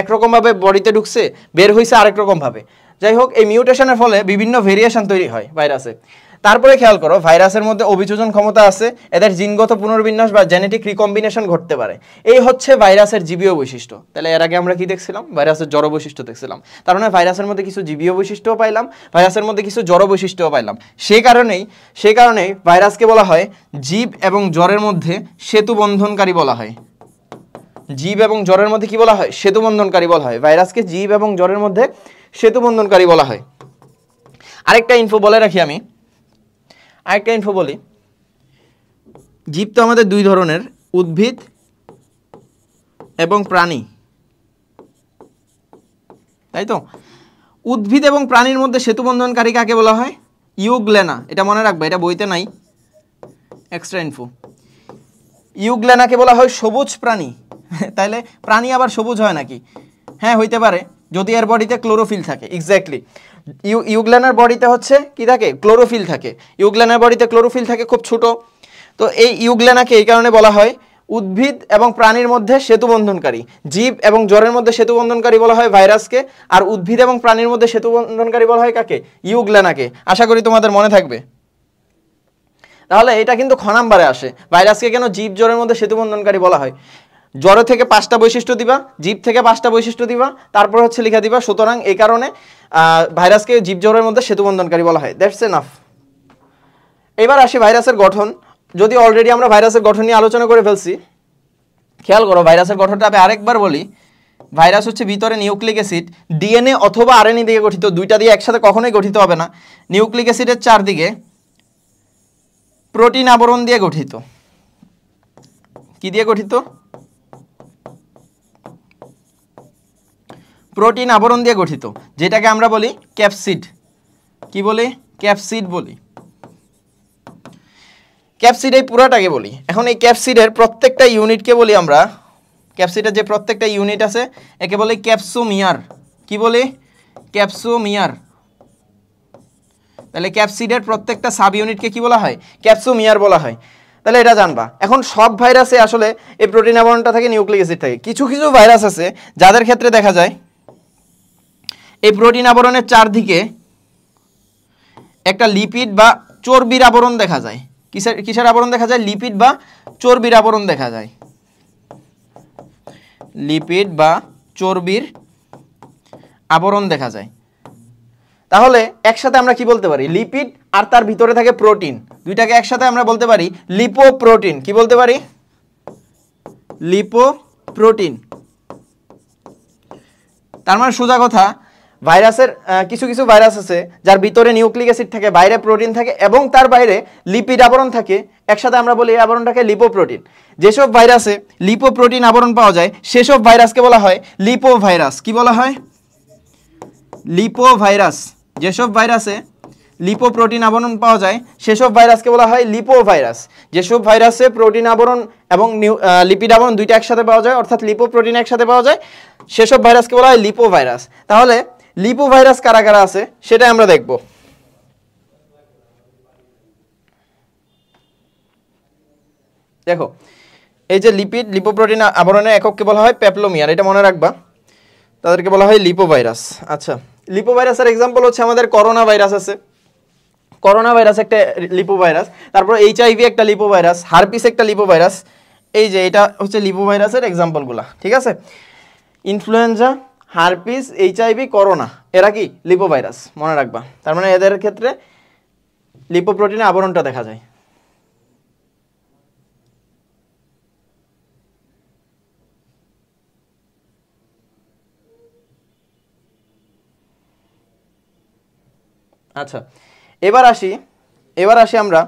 একরকমভাবে বডিতে ঢুকছে, বের হয়েছে আরেক রকমভাবে। যাই হোক, এই মিউটেশনের ফলে বিভিন্ন ভেরিয়েশন তৈরি হয় ভাইরাসে। তারপরে খেয়াল করো, ভাইরাসের মধ্যে অভিযোজন ক্ষমতা আছে, এদের জিনগত পুনর্বিন্যাস বা জেনেটিক রিকম্বিনেশন ঘটতে পারে। এই হচ্ছে ভাইরাসের জীবীয় বৈশিষ্ট্য। তাহলে এর আগে আমরা কি দেখছিলাম? ভাইরাসের জড় বৈশিষ্ট্য দেখছিলাম। তার মানে ভাইরাসের মধ্যে কিছু জীবীয় বৈশিষ্ট্যও পাইলাম, ভাইরাসের মধ্যে কিছু জড় বৈশিষ্ট্যও পাইলাম। সেই কারণেই ভাইরাসকে বলা হয় জীব এবং জ্বরের মধ্যে সেতু বন্ধনকারী বলা হয়। জীব এবং জ্বরের মধ্যে কি বলা হয়? সেতু বন্ধনকারী বলা হয়। ভাইরাসকে জীব এবং জ্বরের মধ্যে সেতু বন্ধনকারী বলা হয়। আরেকটা ইনফো বলে রাখি, আমি আরেকটা ইনফো বলি। জীব তো আমাদের দুই ধরনের, উদ্ভিদ এবং প্রাণী, তাই তো? উদ্ভিদ এবং প্রাণীর মধ্যে সেতু বন্ধনকারী কাকে বলা হয়? ইউগ্লেনা। এটা মনে রাখবে, এটা বইতে নাই, এক্সট্রা ইনফো। ইউগ্লেনাকে বলা হয় সবুজ প্রাণী। তাইলে প্রাণী আবার সবুজ হয় নাকি? হ্যাঁ, হইতে পারে, যদি এর বডিতে ক্লোরোফিল থাকে। এক্স্যাক্টলি, ইউগ্লেনার বডিতে হচ্ছে কি থাকে? ক্লোরোফিল থাকে। ইউগ্লেনার বডিতে ক্লোরোফিল থাকে, খুব ছোট। তো এই ইউগ্লেনাকে এই কারণে বলা হয় উদ্ভিদ এবং প্রাণীর মধ্যে সেতু বন্ধনকারী। জীব এবং জ্বরের মধ্যে সেতু বন্ধনকারী বলা হয় ভাইরাসকে, আর উদ্ভিদ এবং প্রাণীর মধ্যে সেতু বন্ধনকারী বলা হয় কাকে? ইউগ্লেনাকে। আশা করি তোমাদের মনে থাকবে। তাহলে এটা কিন্তু খ নাম্বারে আসে, ভাইরাসকে কেন জীব জ্বরের মধ্যে সেতু বন্ধনকারী বলা হয়। জ্বর থেকে 5টা বৈশিষ্ট্য দিবা, জীব থেকে 5টা বৈশিষ্ট্য দিবা, তারপর হচ্ছে লিখা দিবা। সুতরাং এই কারণে ভাইরাসকে জীব জ্বরের মধ্যে সেতু বন্ধনকারী বলা হয়। That's enough. এবার আসি ভাইরাসের গঠন। যদি অলরেডি আমরা ভাইরাসের গঠন নিয়ে আলোচনা করে ফেলছি, খেয়াল করো ভাইরাসের গঠনটা আমি আরেকবার বলি। ভাইরাস হচ্ছে ভিতরে নিউক্লিক অ্যাসিড, ডিএনএ অথবা আরএনএ দিয়ে গঠিত। দুইটা দিয়ে একসাথে কখনোই গঠিত হবে না। নিউক্লিক অ্যাসিডের চারদিকে প্রোটিন আবরণ দিয়ে গঠিত। কি দিয়ে গঠিত? প্রোটিন আবরণ দিয়ে গঠিত, যেটাকে আমরা বলি ক্যাপসিড। কি বলি? ক্যাপসিড বলি। ক্যাপসিড এই পুরাটাকে বলি। এখন এই ক্যাপসিডের প্রত্যেকটা ইউনিটকে বলি আমরা, ক্যাপসিডের যে প্রত্যেকটা ইউনিট আছে একে বলি ক্যাপসোমিয়ার। কি বলি? ক্যাপসোমিয়ার। তাহলে ক্যাপসিডের প্রত্যেকটা সাব ইউনিটকে কি বলা হয়? ক্যাপসোমিয়ার বলা হয়। তাহলে এটা জানবা। এখন সব ভাইরাসে আসলে এই প্রোটিন আবরণটা থাকে, নিউক্লিক অ্যাসিড থাকে। কিছু কিছু ভাইরাস আছে যাদের ক্ষেত্রে দেখা যায় এই প্রোটিন আবরণের চারদিকে একটা লিপিড বা চর্বির আবরণ দেখা যায়। কিসের আবরণ দেখা যায়? লিপিড বা চর্বির আবরণ দেখা যায়। লিপিড বা চর্বির আবরণ দেখা যায়। তাহলে একসাথে আমরা কি বলতে পারি? লিপিড আর তার ভিতরে থাকে প্রোটিন, দুইটাকে একসাথে আমরা বলতে পারি লিপোপ্রোটিন। কি বলতে পারি? লিপোপ্রোটিন। তার মানে সোজা কথা, ভাইরাসের কিছু কিছু ভাইরাস আছে যার ভিতরে নিউক্লিক অ্যাসিড থাকে, বাইরে প্রোটিন থাকে এবং তার বাইরে লিপিড আবরণ থাকে। একসাথে আমরা বলি এই আবরণটাকে লিপোপ্রোটিন। যেসব ভাইরাসে লিপোপ্রোটিন আবরণ পাওয়া যায় সেসব ভাইরাসকে বলা হয় লিপোভাইরাস। কি বলা হয়? লিপোভাইরাস। যেসব ভাইরাসে লিপোপ্রোটিন আবরণ পাওয়া যায় সেসব ভাইরাসকে বলা হয় লিপোভাইরাস। যেসব ভাইরাসে প্রোটিন আবরণ এবং লিপিড আবরণ দুইটা একসাথে পাওয়া যায়, অর্থাৎ লিপোপ্রোটিন একসাথে পাওয়া যায়, সেসব ভাইরাসকে বলা হয় লিপোভাইরাস। তাহলে লিপোভাইরাস কারা কারা আছে সেটা আমরা দেখব। দেখো, এই যে লিপিড, লিপোপ্রোটিন আবরণের একককে বলা হয় পেপলোমিয়ার, এটা মনে রাখবা, তাদেরকে বলা হয় লিপোভাইরাস। আচ্ছা, লিপোভাইরাসের এক্সাম্পল হচ্ছে আমাদের করোনা ভাইরাস আছে, করোনা ভাইরাস একটা লিপোভাইরাস, তারপর এইচআইভি একটা লিপোভাইরাস, হারপিস একটা লিপোভাইরাস। এই যে এটা হচ্ছে লিপোভাইরাসের এক্সাম্পলগুলো, ঠিক আছে? ইনফ্লুয়েঞ্জা, হারপিস, এইচআইভি, করোনা, এরা কি লিপোভাইরাস, মনে রাখবা। তার মানে এদের ক্ষেত্রে লিপোপ্রোটিনের আবরণটা দেখা যায়। আচ্ছা, এবার আসি আমরা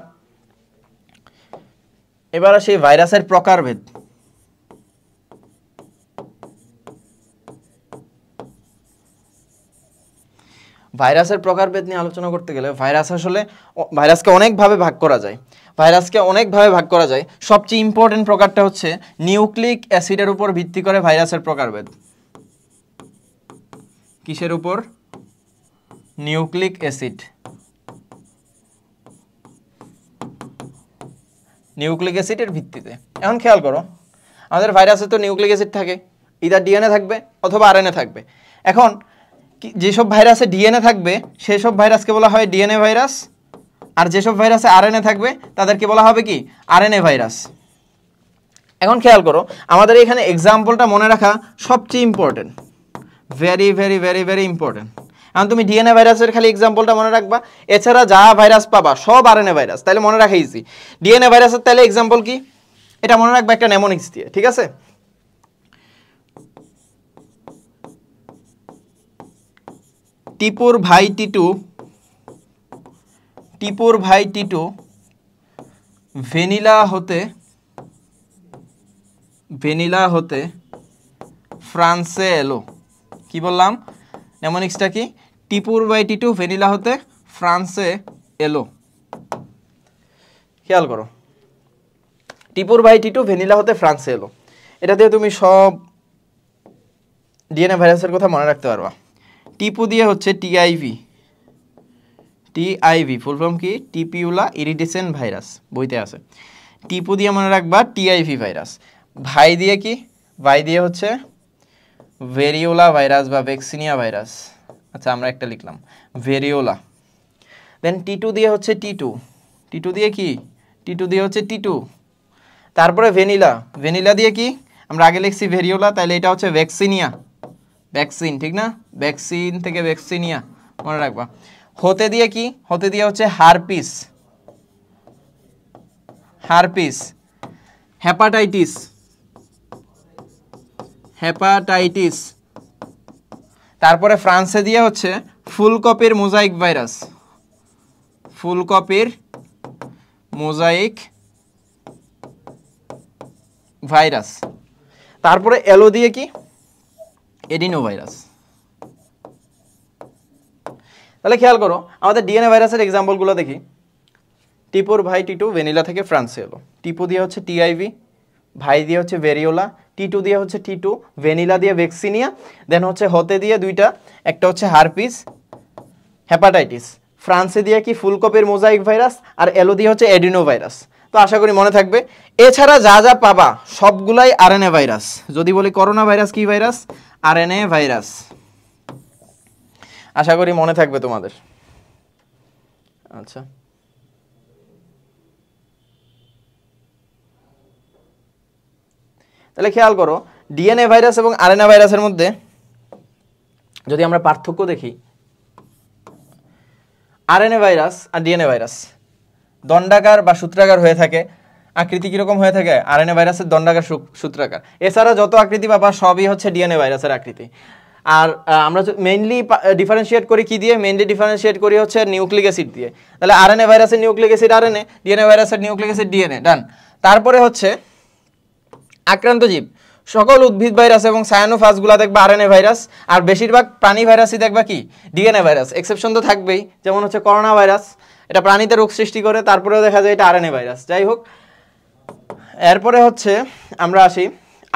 ভাইরাসের প্রকারভেদ। ভাইরাসের প্রকারভেদ নিয়ে আলোচনা করতে গেলে ভাইরাসকে অনেকভাবে ভাগ করা যায়। সবচেয়ে ইম্পর্টেন্ট প্রকারটা হচ্ছে নিউক্লিক অ্যাসিডের উপর ভিত্তি করে ভাইরাসের প্রকারভেদ। কিসের উপর? Nucleic acid. নিউক্লিক অ্যাসিডের ভিত্তিতে। এখন খেয়াল করো, আমাদের ভাইরাসে তো নিউক্লিক অ্যাসিড থাকে, ইদার ডিএনএ থাকবে অথবা আরএনএ থাকবে। এখন যেসব ভাইরাসে ডিএনএ থাকবে সেসব ভাইরাসকে বলা হয় ডিএনএ ভাইরাস, আর যেসব ভাইরাসে আরএনএ থাকবে তাদেরকে বলা হবে কি? RNA virus. এখন খেয়াল করো, আমাদের এখানে এক্সাম্পলটা মনে রাখা সবচেয়ে important, very very very very important. এখন তুমি ডিএনএ ভাইরাসের খালি এক্সাম্পলটা মনে রাখবা, এছাড়া যা ভাইরাস পাবা সব আরএনএ ভাইরাস, তাহলে মনে রাখা ইজি। ডিএনএ ভাইরাসের তাহলে এক্সাম্পল কি? এটা মনে রাখবা একটা নেমোনিক্স দিয়ে, ঠিক আছে? টিপুর ভাই টিটু ভ্যানিলা হতে ফ্রান্সে এলো। কি বললাম? নেমোনিক্সটা কি? টিপুর ভাই টিটু ভ্যানিলা হতে ফ্রান্সে এলো। খেয়াল করো, টিপুর ভাই টিটু ভ্যানিলা হতে ফ্রান্সে এলো, এটা দিয়ে তুমি সব ডিএনএ ভাইরাসের কথা মনে রাখতে পারবা। টিপু দিয়ে হচ্ছে টিআইভি, ফুল ফর্ম কি? টিপিউলা ইরিডিসেন্ট ভাইরাস, বইতে আছে। টিপু দিয়ে মনে রাখবা টিআইভি ভাইরাস। ভাই দিয়ে কি? ভাই দিয়ে হচ্ছে ভেরিওলা ভাইরাস বা ভ্যাকসিনিয়া ভাইরাস। আচ্ছা, আমরা একটা লিখলাম ভেরিওলা। দেন টিটু দিয়ে হচ্ছে টিটু দিয়ে কি? টিটু দিয়ে হচ্ছে টিটু। তারপরে ভ্যানিলা দিয়ে কি? আমরা আগে লিখছি ভেরিওলা, তাহলে এটা হচ্ছে ভ্যাকসিনিয়া, ভ্যাকসিন, ঠিক না? ভ্যাকসিন থেকে ভ্যাকসিনিয়া, মনে রাখবা। হতে দিয়ে কি? হতে দিয়ে হচ্ছে হারপিস। হেপাটাইটিস। তারপরে ফ্রান্সে দিয়ে হচ্ছে ফুলকপির মোজাইক ভাইরাস। তারপরে এলো দিয়ে কি? Adeno virus. তাহলে খেয়াল করো, আমাদের ডিএনএ ভাইরাসের এক্সাম্পলগুলো দেখি। টিপুর ভাই টিটু ভ্যানিলা থেকে ফ্রান্সে এলো। টিপু দিয়ে হচ্ছে টিআইভি, ভাই দিয়ে হচ্ছে ভেরিওলা, টিটু দিয়ে হচ্ছে টিটু, ভ্যানিলা দিয়ে ভ্যাকসিনিয়া, দেন হচ্ছে হতে দিয়ে দুইটা, একটা হচ্ছে হারপিস, হেপাটাইটিস। ফ্রান্সে দিয়ে কি? ফুলকপির মোজাইক ভাইরাস, আর এলো দিয়ে হচ্ছে এডিনো ভাইরাস। তো আশা করি মনে থাকবে। এছাড়া যা যা পাবা সবগুলাই আরএনএ ভাইরাস। যদি বলি করোনা ভাইরাস কি ভাইরাস? RNA virus. আশা করি মনে থাকবে তোমাদের। আচ্ছা, তাহলে খেয়াল করো, ডিএনএ ভাইরাস এবং আরএনএ ভাইরাসের মধ্যে যদি আমরা পার্থক্য দেখি, আরএনএ ভাইরাস আর ডিএনএ ভাইরাস দণ্ডাকার বা সূত্রাকার হয়ে থাকে। আকৃতি কিরকম হয়ে থাকে? আরএনএ ভাইরাসের দণ্ডাকার, সূত্রাকার। এছাড়া যত আকৃতি পাবা সবই হচ্ছে ডিএনএ ভাইরাসের আকৃতি। আর আমরা মেইনলি ডিফারেন্সিয়েট করি কি দিয়ে? মেইনলি ডিফারেন্সিয়েট করি হচ্ছে নিউক্লিক অ্যাসিড দিয়ে। তাহলে আরএনএ ভাইরাসের নিউক্লিক অ্যাসিড আরএনএ, ডিএনএ ভাইরাসের নিউক্লিক অ্যাসিড ডিএনএ, ডান। তারপরে হচ্ছে আক্রান্ত জীব, সকল উদ্ভিদ ভাইরাস এবং সায়ানোফাসগুলো দেখবা আরএনএ ভাইরাস, আর বেশিরভাগ প্রাণী ভাইরাসই দেখবা কি ডিএনএ ভাইরাস। এক্সেপশন তো থাকবেই, যেমন হচ্ছে করোনা ভাইরাস, এটা প্রাণীতে রোগ সৃষ্টি করে, তারপরেও দেখা যায় এটা আরএনএ ভাইরাস। যাই হোক, এরপরে হচ্ছে আমরা আসি,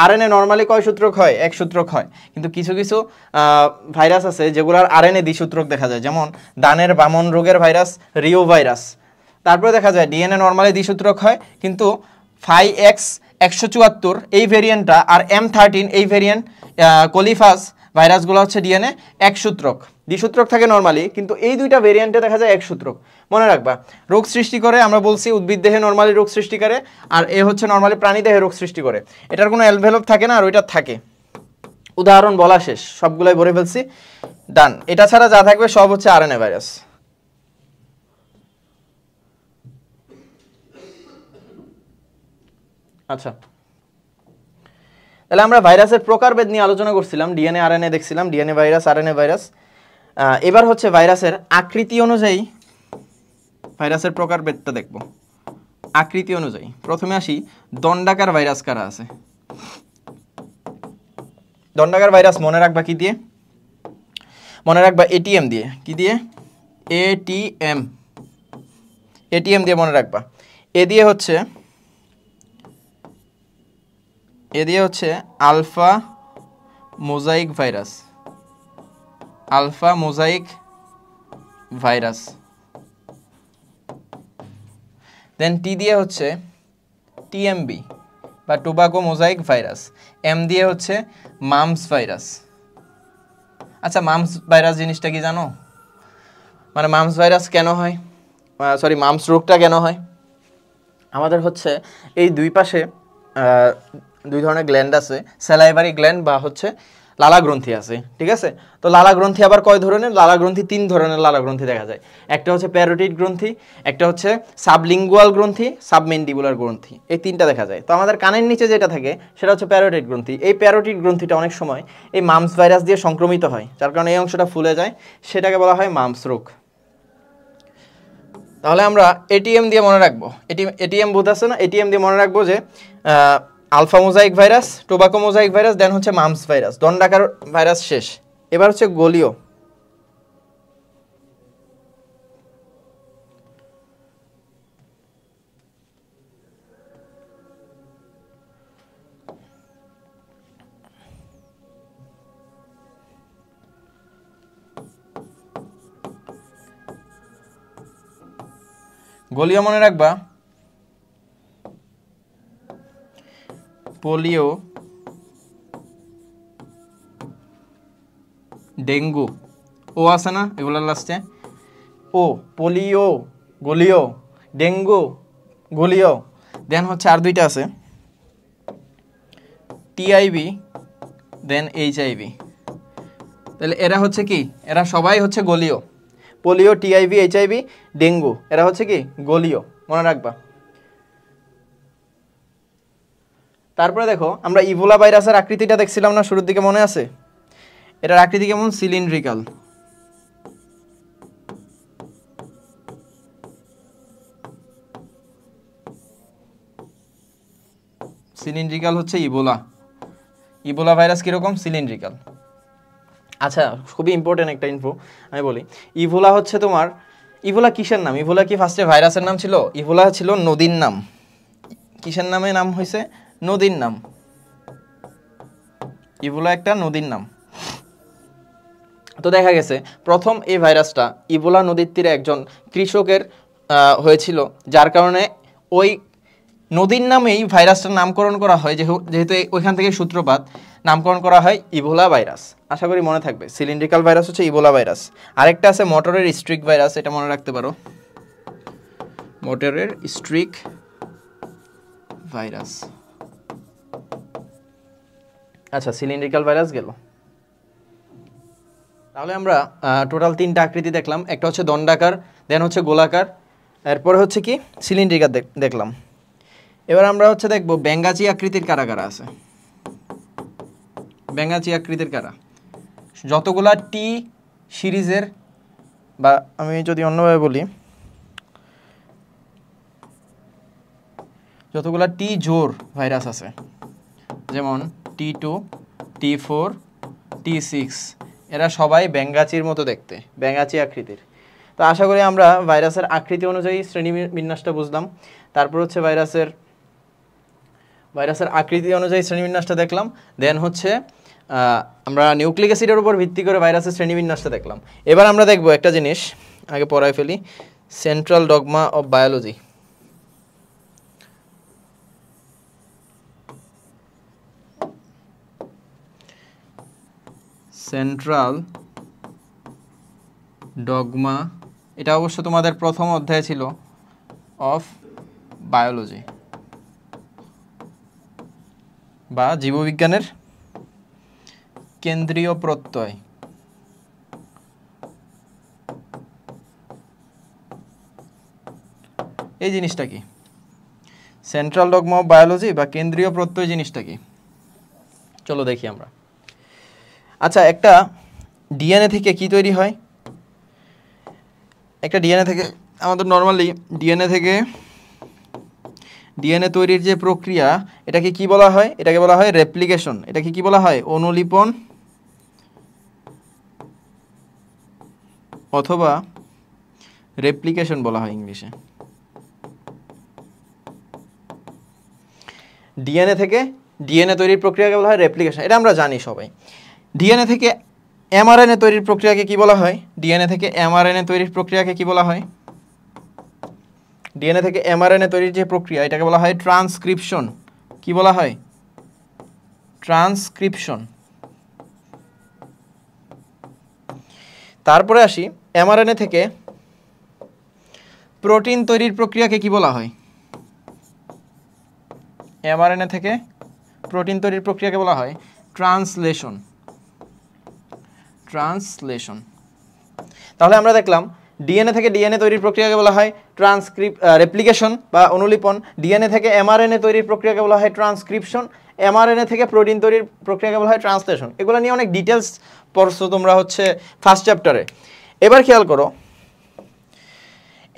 আরএনএ নর্মালি কয় সূত্রক হয়? 1 সূত্রক হয়, কিন্তু কিছু কিছু ভাইরাস আছে যেগুলোর আরএনএ দ্বিসূত্রক দেখা যায়, যেমন দানের বামন রোগের ভাইরাস, রিও ভাইরাস। তারপরে দেখা যায় ডিএনএ নর্মালি দ্বিসূত্রক হয়, কিন্তু 5X174 এই ভেরিয়েন্টটা আর M13 এই ভেরিয়েন্ট কোলিফাস ভাইরাসগুলো হচ্ছে ডিএনএ 1 সূত্রক। দ্বিসূত্রক থাকে নর্মালি, কিন্তু এই দুইটা ভেরিয়েন্টে দেখা যায় 1 সূত্রক। মনে রাখবা, রোগ সৃষ্টি করে আমরা বলছি উদ্ভিদ দেহে নর্মালি রোগ সৃষ্টি করে, আর এ হচ্ছে নর্মালি প্রাণী দেহে রোগ সৃষ্টি করে। এটার কোনো এলভেলপ থাকে না, আর ওইটা থাকে। উদাহরণ বলা শেষ, সবগুলাই বলে ফেলছি, ডান। এটা ছাড়া যা থাকবে সব হচ্ছে আরএনএ ভাইরাস। আচ্ছা, তাহলে আমরা ভাইরাসের প্রকারভেদ নিয়ে আলোচনা করছিলাম, ডিএনএ আরএনএ দেখছিলাম, ডিএনএ ভাইরাস, আরএনএ ভাইরাস। এবার হচ্ছে ভাইরাসের আকৃতি অনুযায়ী ভাইরাসের প্রকারভেদটা দেখব। আকৃতি অনুযায়ী প্রথমে আসি, দণ্ডাকার ভাইরাস কারা আছে? দণ্ডাকার ভাইরাস মনে রাখবা কি দিয়ে? মনে রাখবা এটিএম দিয়ে। কি দিয়ে? এটিএম। এটিএম দিয়ে মনে রাখবা। এ দিয়ে হচ্ছে alpha mosaic virus. Alpha mosaic virus. Then T দিয়ে হচ্ছে টিএমবি বা টোবাকো মোজাইক ভাইরাস। এম দিয়ে হচ্ছে মামস ভাইরাস। আচ্ছা, মামস ভাইরাস জিনিসটা কি জানো? মানে মামস ভাইরাস কেন হয়, সরি মামস রোগটা কেন হয়? আমাদের হচ্ছে এই দুই পাশে দুই ধরনের গ্ল্যান্ড আছে, স্যালাইভারি গ্ল্যান্ড বা হচ্ছে লালা গ্রন্থি আছে, ঠিক আছে? তো লালা গ্রন্থি আবার কয় ধরনের? লালা গ্রন্থি 3 ধরনের লালা গ্রন্থি দেখা যায়। একটা হচ্ছে প্যারোটিড গ্রন্থি, একটা হচ্ছে সাবলিঙ্গুয়াল গ্রন্থি, সাবমেন্ডিবুলার গ্রন্থি, এই 3টা দেখা যায়। তো আমাদের কানের নিচে যেটা থাকে সেটা হচ্ছে প্যারোটিড গ্রন্থি। এই প্যারোটিড গ্রন্থিটা অনেক সময় এই মামস ভাইরাস দিয়ে সংক্রমিত হয়, যার কারণে এই অংশটা ফুলে যায়, সেটাকে বলা হয় মামস রোগ। তাহলে আমরা এটিএম দিয়ে মনে রাখবো, এটিএম বুথ আছে না, এটিএম দিয়ে মনে রাখবো যে alpha mosaic virus, tobacco mosaic virus, then হচ্ছে মামস ভাইরাস। দণ্ডাকার ভাইরাস শেষ। এবার হচ্ছে গোলীয়। গোলীয় মনে রাখবা, পোলিও, ডেঙ্গু, ও আছে না এগুলোর লাস্টে, ও পোলিও, গোলীয়, ডেঙ্গু, গোলীয়। দেন হচ্ছে আর দুইটা আছে, টিআইভি, দেন এইচআইভি। তাহলে এরা হচ্ছে কি? এরা সবাই হচ্ছে গোলীয়। পোলিও, টিআইভি, এইচআইভি, ডেঙ্গু, এরা হচ্ছে কি? গোলীয়। মনে রাখবা। তারপরে দেখো, আমরা ইবোলা ভাইরাসের আকৃতিটা দেখছিলাম না শুরুর দিকে, মনে আছে? এটার আকৃতি কেমন? সিলিন্ড্রিক্যাল। সিলিন্ড্রিক্যাল হচ্ছে ইবোলা। ইবোলা ভাইরাস কিরকম? সিলিন্ড্রিক্যাল। আচ্ছা, খুবই ইম্পর্টেন্ট একটা ইনফো আমি বলি। ইবোলা হচ্ছে তোমার, ইবোলা কিসের নাম? ইবোলা কি ফার্স্টে ভাইরাসের নাম ছিল? ইবোলা ছিল নদীর নাম। কিসের নামে নাম হয়েছে? নদীর নাম। ইবোলা একটা নদীর নাম। তো দেখা গেছে প্রথম এই ভাইরাসটা ইবোলা নদীর তীরে একজন কৃষকের হয়েছিল, যার কারণে ওই নদীর নামেই ভাইরাসটার নামকরণ করা হয়, যেহেতু ওইখান থেকে সূত্রপাত, নামকরণ করা হয় ইবোলা ভাইরাস। আশা করি মনে থাকবে। সিলিন্ড্রিক্যাল ভাইরাস হচ্ছে ইবোলা ভাইরাস। আরেকটা আছে মোটরের স্ট্রিক ভাইরাস, এটা মনে রাখতে পারো, মোটরের স্ট্রিক ভাইরাস। আচ্ছা, সিলিন্ড্রিক্যাল ভাইরাস গেল। তাহলে আমরা টোটাল 3টা আকৃতি দেখলাম। একটা হচ্ছে দণ্ডাকার, দেন হচ্ছে গোলাকার, এরপরে হচ্ছে কি সিলিন্ড্রিক্যাল দেখলাম। এবার আমরা হচ্ছে দেখবো ব্যাঙ্গাচি আকৃতির কারা কারা আছে। ব্যাঙ্গাচি আকৃতির কারা? যতগুলা টি সিরিজের, বা আমি যদি অন্যভাবে বলি, যতগুলা টি জোর ভাইরাস আছে, যেমন T2, T4, T6 এরা সবাই ব্যাঙাচির মতো দেখতে, ব্যাঙাচি আকৃতির। তো আশা করি আমরা ভাইরাসের আকৃতি অনুযায়ী শ্রেণীবিন্যাসটা বুঝলাম। তারপর হচ্ছে ভাইরাসের আকৃতি অনুযায়ী শ্রেণীবিন্যাসটা দেখলাম। দেন হচ্ছে আমরা নিউক্লিক অ্যাসিডের উপর ভিত্তি করে ভাইরাসের শ্রেণীবিন্যাসটা দেখলাম। এবার আমরা দেখব একটা জিনিস, আগে পড়ায় ফেলি, central dogma of biology. Central dogma, এটা অবশ্য তোমাদের প্রথম অধ্যায় ছিল অফ বায়োলজি বা জীববিজ্ঞানের কেন্দ্রীয় প্রত্যয়। এই জিনিসটা কি? সেন্ট্রাল ডগমা অফ বায়োলজি বা কেন্দ্রীয় প্রত্যয় জিনিসটা কি? চলো দেখি আমরা। আচ্ছা, একটা ডিএনএ থেকে কি তৈরি হয়? একটা ডিএনএ থেকে আমাদের নর্মালি ডিএনএ তৈরির যে প্রক্রিয়া, এটাকে কি বলা হয়? এটাকে বলা হয় রেপ্লিকেশন। এটাকে কি বলা হয়? অনুলিপন অথবা রেপ্লিকেশন বলা হয় ইংলিশে। ডিএনএ তৈরির প্রক্রিয়াকে বলা হয় রেপ্লিকেশন, এটা আমরা জানি সবাই। ডিএনএ থেকে এমআরএনএ তৈরির প্রক্রিয়াকে কি বলা হয়? ডিএনএ থেকে এমআরএনএ তৈরির প্রক্রিয়াকে কি বলা হয়? ডিএনএ থেকে এমআরএনএ তৈরির যে প্রক্রিয়া, এটাকে বলা হয় ট্রান্সক্রিপশন। কি বলা হয়? ট্রান্সক্রিপশন। তারপরে আসি, এমআরএনএ থেকে প্রোটিন তৈরির প্রক্রিয়াকে কি বলা হয়? এমআরএনএ থেকে প্রোটিন তৈরির প্রক্রিয়াকে বলা হয় ট্রান্সলেশন। তাহলে আমরা দেখলাম ডিএনএ থেকে ডিএনএ তৈরির প্রক্রিয়াকে বলা হয় রেপ্লিকেশন বা অনুলিপন। ডিএনএ থেকে এমআরএনএ তৈরির প্রক্রিয়াকে বলা হয় ট্রান্সক্রিপশন। এমআরএনএ থেকে প্রোটিন তৈরির প্রক্রিয়াকে বলা হয় ট্রান্সলেশন। এগুলো নিয়ে অনেক ডিটেলস পড়ছো তোমরা হচ্ছে ফার্স্ট চ্যাপ্টারে। এবার খেয়াল করো,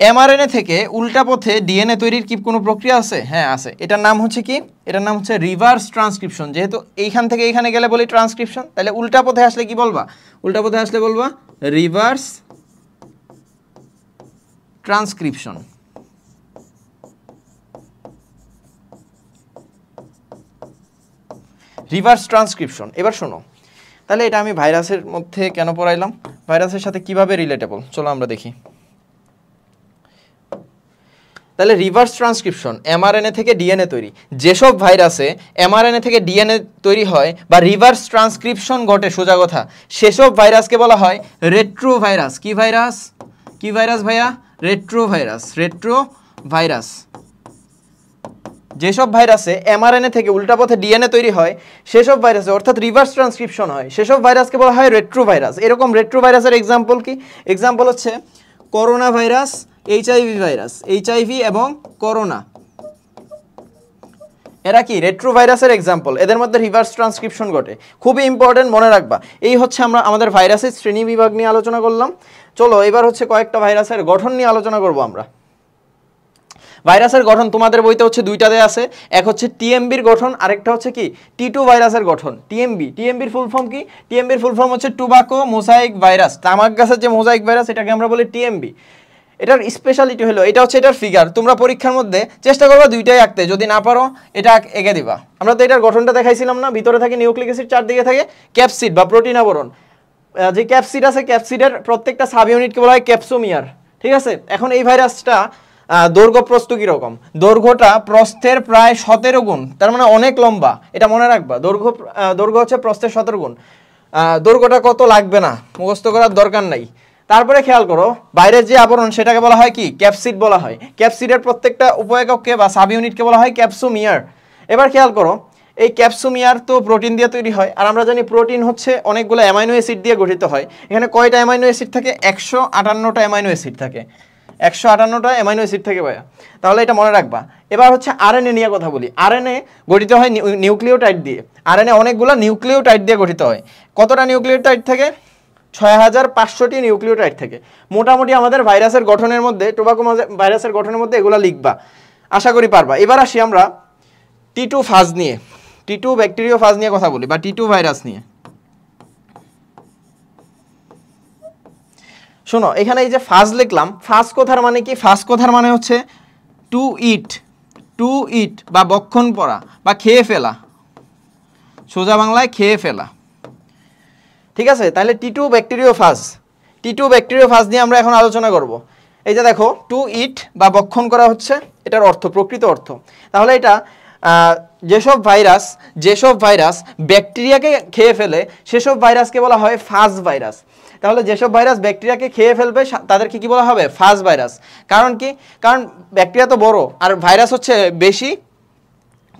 এমআরএনএ থেকে উল্টা পথে ডিএনএ তৈরির কি কোনো প্রক্রিয়া আছে? হ্যাঁ আছে। এটার নাম হচ্ছে কি? এটার নাম হচ্ছে রিভার্স ট্রান্সক্রিপশন। যেহেতু এইখান থেকে এইখানে গেলে বলি ট্রান্সক্রিপশন, তাহলে উল্টা পথে আসলে কি বলবা? উল্টা পথে আসলে বলবা রিভার্স ট্রান্সক্রিপশন। Reverse transcription. এবার শোনো, তাহলে এটা আমি ভাইরাসের মধ্যে কেন পড়াইলাম? ভাইরাসের সাথে কিভাবে রিলেটেবল, চলো আমরা দেখি। তাহলে রিভার্স ট্রান্সক্রিপশন, এমআরএনএ থেকে ডিএনএ তৈরি। যেসব ভাইরাসে এমআরএনএ থেকে ডিএনএ তৈরি হয় বা রিভার্স ট্রান্সক্রিপশন ঘটে, সোজা কথা, সেসব ভাইরাসকে বলা হয় রেট্রোভাইরাস। কি ভাইরাস? কি ভাইরাস ভাইয়া? রেট্রোভাইরাস। যেসব ভাইরাসে এমআরএনএ থেকে উল্টা পথে ডিএনএ তৈরি হয়, সেসব ভাইরাসে অর্থাৎ রিভার্স ট্রান্সক্রিপশন হয়, সেসব ভাইরাসকে বলা হয় রেট্রোভাইরাস। এরকম রেট্রোভাইরাসের এক্সাম্পল কি? এক্সাম্পল হচ্ছে corona virus, HIV virus, HIV এবং করোনা। এরা কি রেট্রোভাইরাসের এক্সাম্পল। এদের মধ্যে রিভার্স ট্রান্সক্রিপশন ঘটে। খুবই ইম্পর্টেন্ট, মনে রাখবা। এই হচ্ছে আমরা আমাদের ভাইরাসের শ্রেণী বিভাগ নিয়ে আলোচনা করলাম। চলো এবার হচ্ছে কয়েকটা ভাইরাসের গঠন নিয়ে আলোচনা করব আমরা। ভাইরাসের গঠন তোমাদের বইতে হচ্ছে দুইটা দেয়া আছে, এক হচ্ছে টিএমবির গঠন, আরেকটা হচ্ছে কি টি2 ভাইরাসের গঠন। টিএমবির ফুল ফর্ম কি? টিএমবির ফুল ফর্ম হচ্ছে টোবাকো মোজাইক ভাইরাস। তামাক গাছের যে মোজাইক ভাইরাস, এটাকে আমরা বলি টিএমবি। এটার স্পেশালিটি হলো, এটা হচ্ছে এটার ফিগার। তোমরা পরীক্ষার মধ্যে চেষ্টা করবা দুইটাই আঁকতে, যদি না পারো এটা এঁকে দিবা। আমরা তো এটার গঠনটা দেখাইছিলাম না, ভিতরে থাকে নিউক্লিক অ্যাসিড, চারদিকে থাকে ক্যাপসিড বা প্রোটিন আবরণ। যে ক্যাপসিড আছে, ক্যাপসিডের প্রত্যেকটা সাব ইউনিটকে বলা হয় ক্যাপসোমিয়ার। ঠিক আছে, এখন এই ভাইরাসটা দৈর্ঘ্য প্রস্থ কীরকম? দৈর্ঘ্যটা প্রস্থের প্রায় 17 গুণ, তার মানে অনেক লম্বা। এটা মনে রাখবা, দৈর্ঘ্য হচ্ছে প্রস্থের 17 গুণ। দৈর্ঘ্যটা কত লাগবে না, মুখস্থ করার দরকার নাই। তারপরে খেয়াল করো, বাইরের যে আবরণ সেটাকে বলা হয় কি? ক্যাপসিড বলা হয়। ক্যাপসিডের প্রত্যেকটা উপ-একককে বা সাব ইউনিটকে বলা হয় ক্যাপসোমিয়ার। এবার খেয়াল করো, এই ক্যাপসোমিয়ার তো প্রোটিন দিয়ে তৈরি হয়, আর আমরা জানি প্রোটিন হচ্ছে অনেকগুলো অ্যামাইনো অ্যাসিড দিয়ে গঠিত হয়। এখানে কয়টা অ্যামাইনো অ্যাসিড থাকে? 158টা অ্যামাইনো অ্যাসিড থাকে। 158টা অ্যামাইনো অ্যাসিড থাকে ভাইয়া, তাহলে এটা মনে রাখবা। এবার হচ্ছে আরএনএ নিয়ে কথা বলি। আরএনএ গঠিত হয় নিউক্লিওটাইড দিয়ে। আরএনএ অনেকগুলো নিউক্লিওটাইড দিয়ে গঠিত হয়। কতটা নিউক্লিওটাইড থাকে? 6500টি নিউক্লিওটাইড থেকে। মোটামুটি আমাদের ভাইরাসের গঠনের মধ্যে, টোবাকো ভাইরাসের গঠনের মধ্যে এগুলো লিখবা, আশা করি পারবা। এবার আসি আমরা টি2 ফাজ নিয়ে। টি2 ব্যাকটেরিওফাজ নিয়ে কথা বলি বা টি2 ভাইরাস নিয়ে। শোনো এখানে এই যে ফাজ লিখলাম, ফাজ কথার মানে কি? ফাজ কথার মানে হচ্ছে টু ইট বা বক্ষণ পড়া বা খেয়ে ফেলা, সোজা বাংলায় খেয়ে ফেলা। ঠিক আছে, তাহলে টি2 ব্যাকটেরিওফাজ নিয়ে আমরা এখন আলোচনা করব। এই যে দেখো, টু ইট বা বক্ষণ করা হচ্ছে এটার অর্থ, প্রকৃত অর্থ। তাহলে এটা যেসব ভাইরাস ব্যাকটেরিয়াকে খেয়ে ফেলে সেসব ভাইরাসকে বলা হয় ফাজ ভাইরাস। তাহলে যেসব ভাইরাস ব্যাকটেরিয়াকে খেয়ে ফেলবে তাদেরকে কি বলা হবে? ফাজ ভাইরাস। কারণ কি? কারণ ব্যাকটেরিয়া তো বড় আর ভাইরাস হচ্ছে বেশি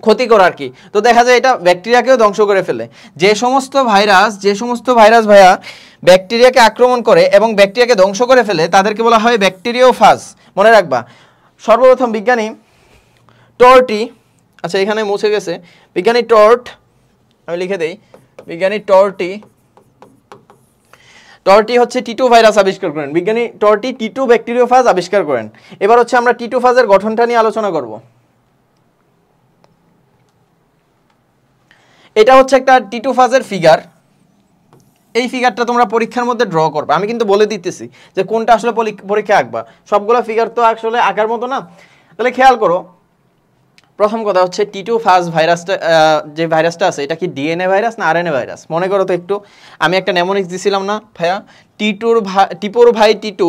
ক্ষতিকর আর কি। তো দেখা যায় এটা ব্যাকটেরিয়াকেও ধ্বংস করে ফেলে। যে সমস্ত ভাইরাস ভাইয়া ব্যাকটেরিয়াকে আক্রমণ করে এবং ব্যাকটেরিয়াকে ধ্বংস করে ফেলে তাদেরকে বলা হয় ব্যাকটেরিওফাজ। মনে রাখবা। সর্বপ্রথম বিজ্ঞানী টর্টি, আচ্ছা এখানে মুছে গেছে, বিজ্ঞানী টর্ট, আমি লিখে দেই, বিজ্ঞানী টর্টি হচ্ছে টি2 ভাইরাস আবিষ্কার করেন। বিজ্ঞানী টর্টি টি2 ব্যাকটেরিওফাজ আবিষ্কার করেন। এবার হচ্ছে আমরা টি2 ফাজের গঠনটা নিয়ে আলোচনা করব। এটা হচ্ছে একটা টি2 ফাজের ফিগার। এই ফিগারটা তোমরা পরীক্ষার মধ্যে ড্র করবে। আমি কিন্তু বলে দিতেছি যে কোনটা আসলে পরীক্ষায় আঁকবা। সবগুলো ফিগার তো আসলে আঁকার মতো না। তাহলে খেয়াল করো, প্রথম কথা হচ্ছে টি2 ফাজ ভাইরাসটা, যে ভাইরাসটা আছে এটা কি ডিএনএ ভাইরাস না আরএনএ ভাইরাস? মনে করো তো একটু, আমি একটা নেমোনিক্স দিছিলাম না ভাইয়া, টিপোর ভাই টি2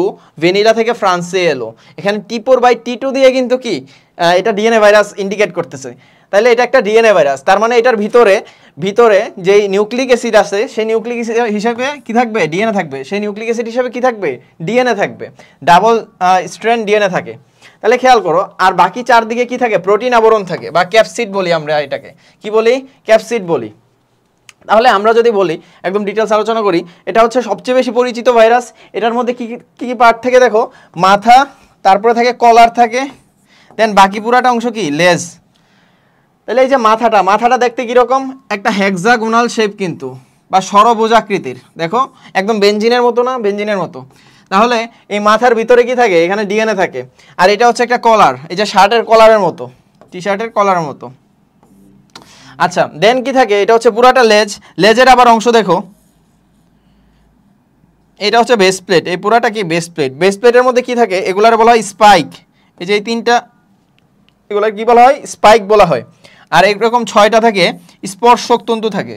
ভেনিলা থেকে ফ্রান্সে এলো। এখানে টিপোর ভাই টি2 দিয়ে কিন্তু কি এটা ডিএনএ ভাইরাস ইন্ডিকেট করতেছে। তাহলে এটা একটা ডিএনএ ভাইরাস, তার মানে এটার ভিতরে যে নিউক্লিক অ্যাসিড আছে সেই নিউক্লিক অ্যাসিড হিসাবে কি থাকবে? ডিএনএ থাকবে। সেই নিউক্লিক অ্যাসিড হিসাবে কি থাকবে? ডিএনএ থাকবে। ডাবল স্ট্র্যান্ড ডিএনএ থাকে। তাহলে খেয়াল করো, আর বাকি চারদিকে কি থাকে? প্রোটিন আবরণ থাকে বা ক্যাপসিড বলি আমরা এটাকে। কি বলি? ক্যাপসিড বলি। তাহলে আমরা যদি বলি, একদম ডিটেলস আলোচনা করি, এটা হচ্ছে সবচেয়ে বেশি পরিচিত ভাইরাস। এটার মধ্যে কি কি পার্ট থাকে দেখো, মাথা, তারপরে থাকে কলার থাকে, দেন বাকি পুরাটা অংশ কি? লেজ। তাহলে এই যে মাথাটা দেখতে কিরকম? একটা হেক্সাগোনাল শেপ কিন্তু, বা ষড়ভুজাকৃতির। দেখো একদম বেঞ্জিনের মতো না? বেঞ্জিনের মতো। তাহলে এই মাথার ভিতরে কি থাকে? এখানে ডিএনএ থাকে। আর এটা হচ্ছে একটা কলার, এই যে শার্টের কলারের মতো, টি শার্টের কলারের মতো। আচ্ছা, দেন কি থাকে? এটা হচ্ছে পুরাটা লেজ। লেজের আবার অংশ দেখো, এটা হচ্ছে বেস প্লেট। এই পুরাটা কি? Base plate. বেস প্লেটের মধ্যে কি থাকে? এগুলার বলা হয় স্পাইক। এই যে এই তিনটা, এগুলার কি বলা হয়? স্পাইক বলা হয়। আর এরকম 6টা থাকে স্পর্শক তন্তু থাকে।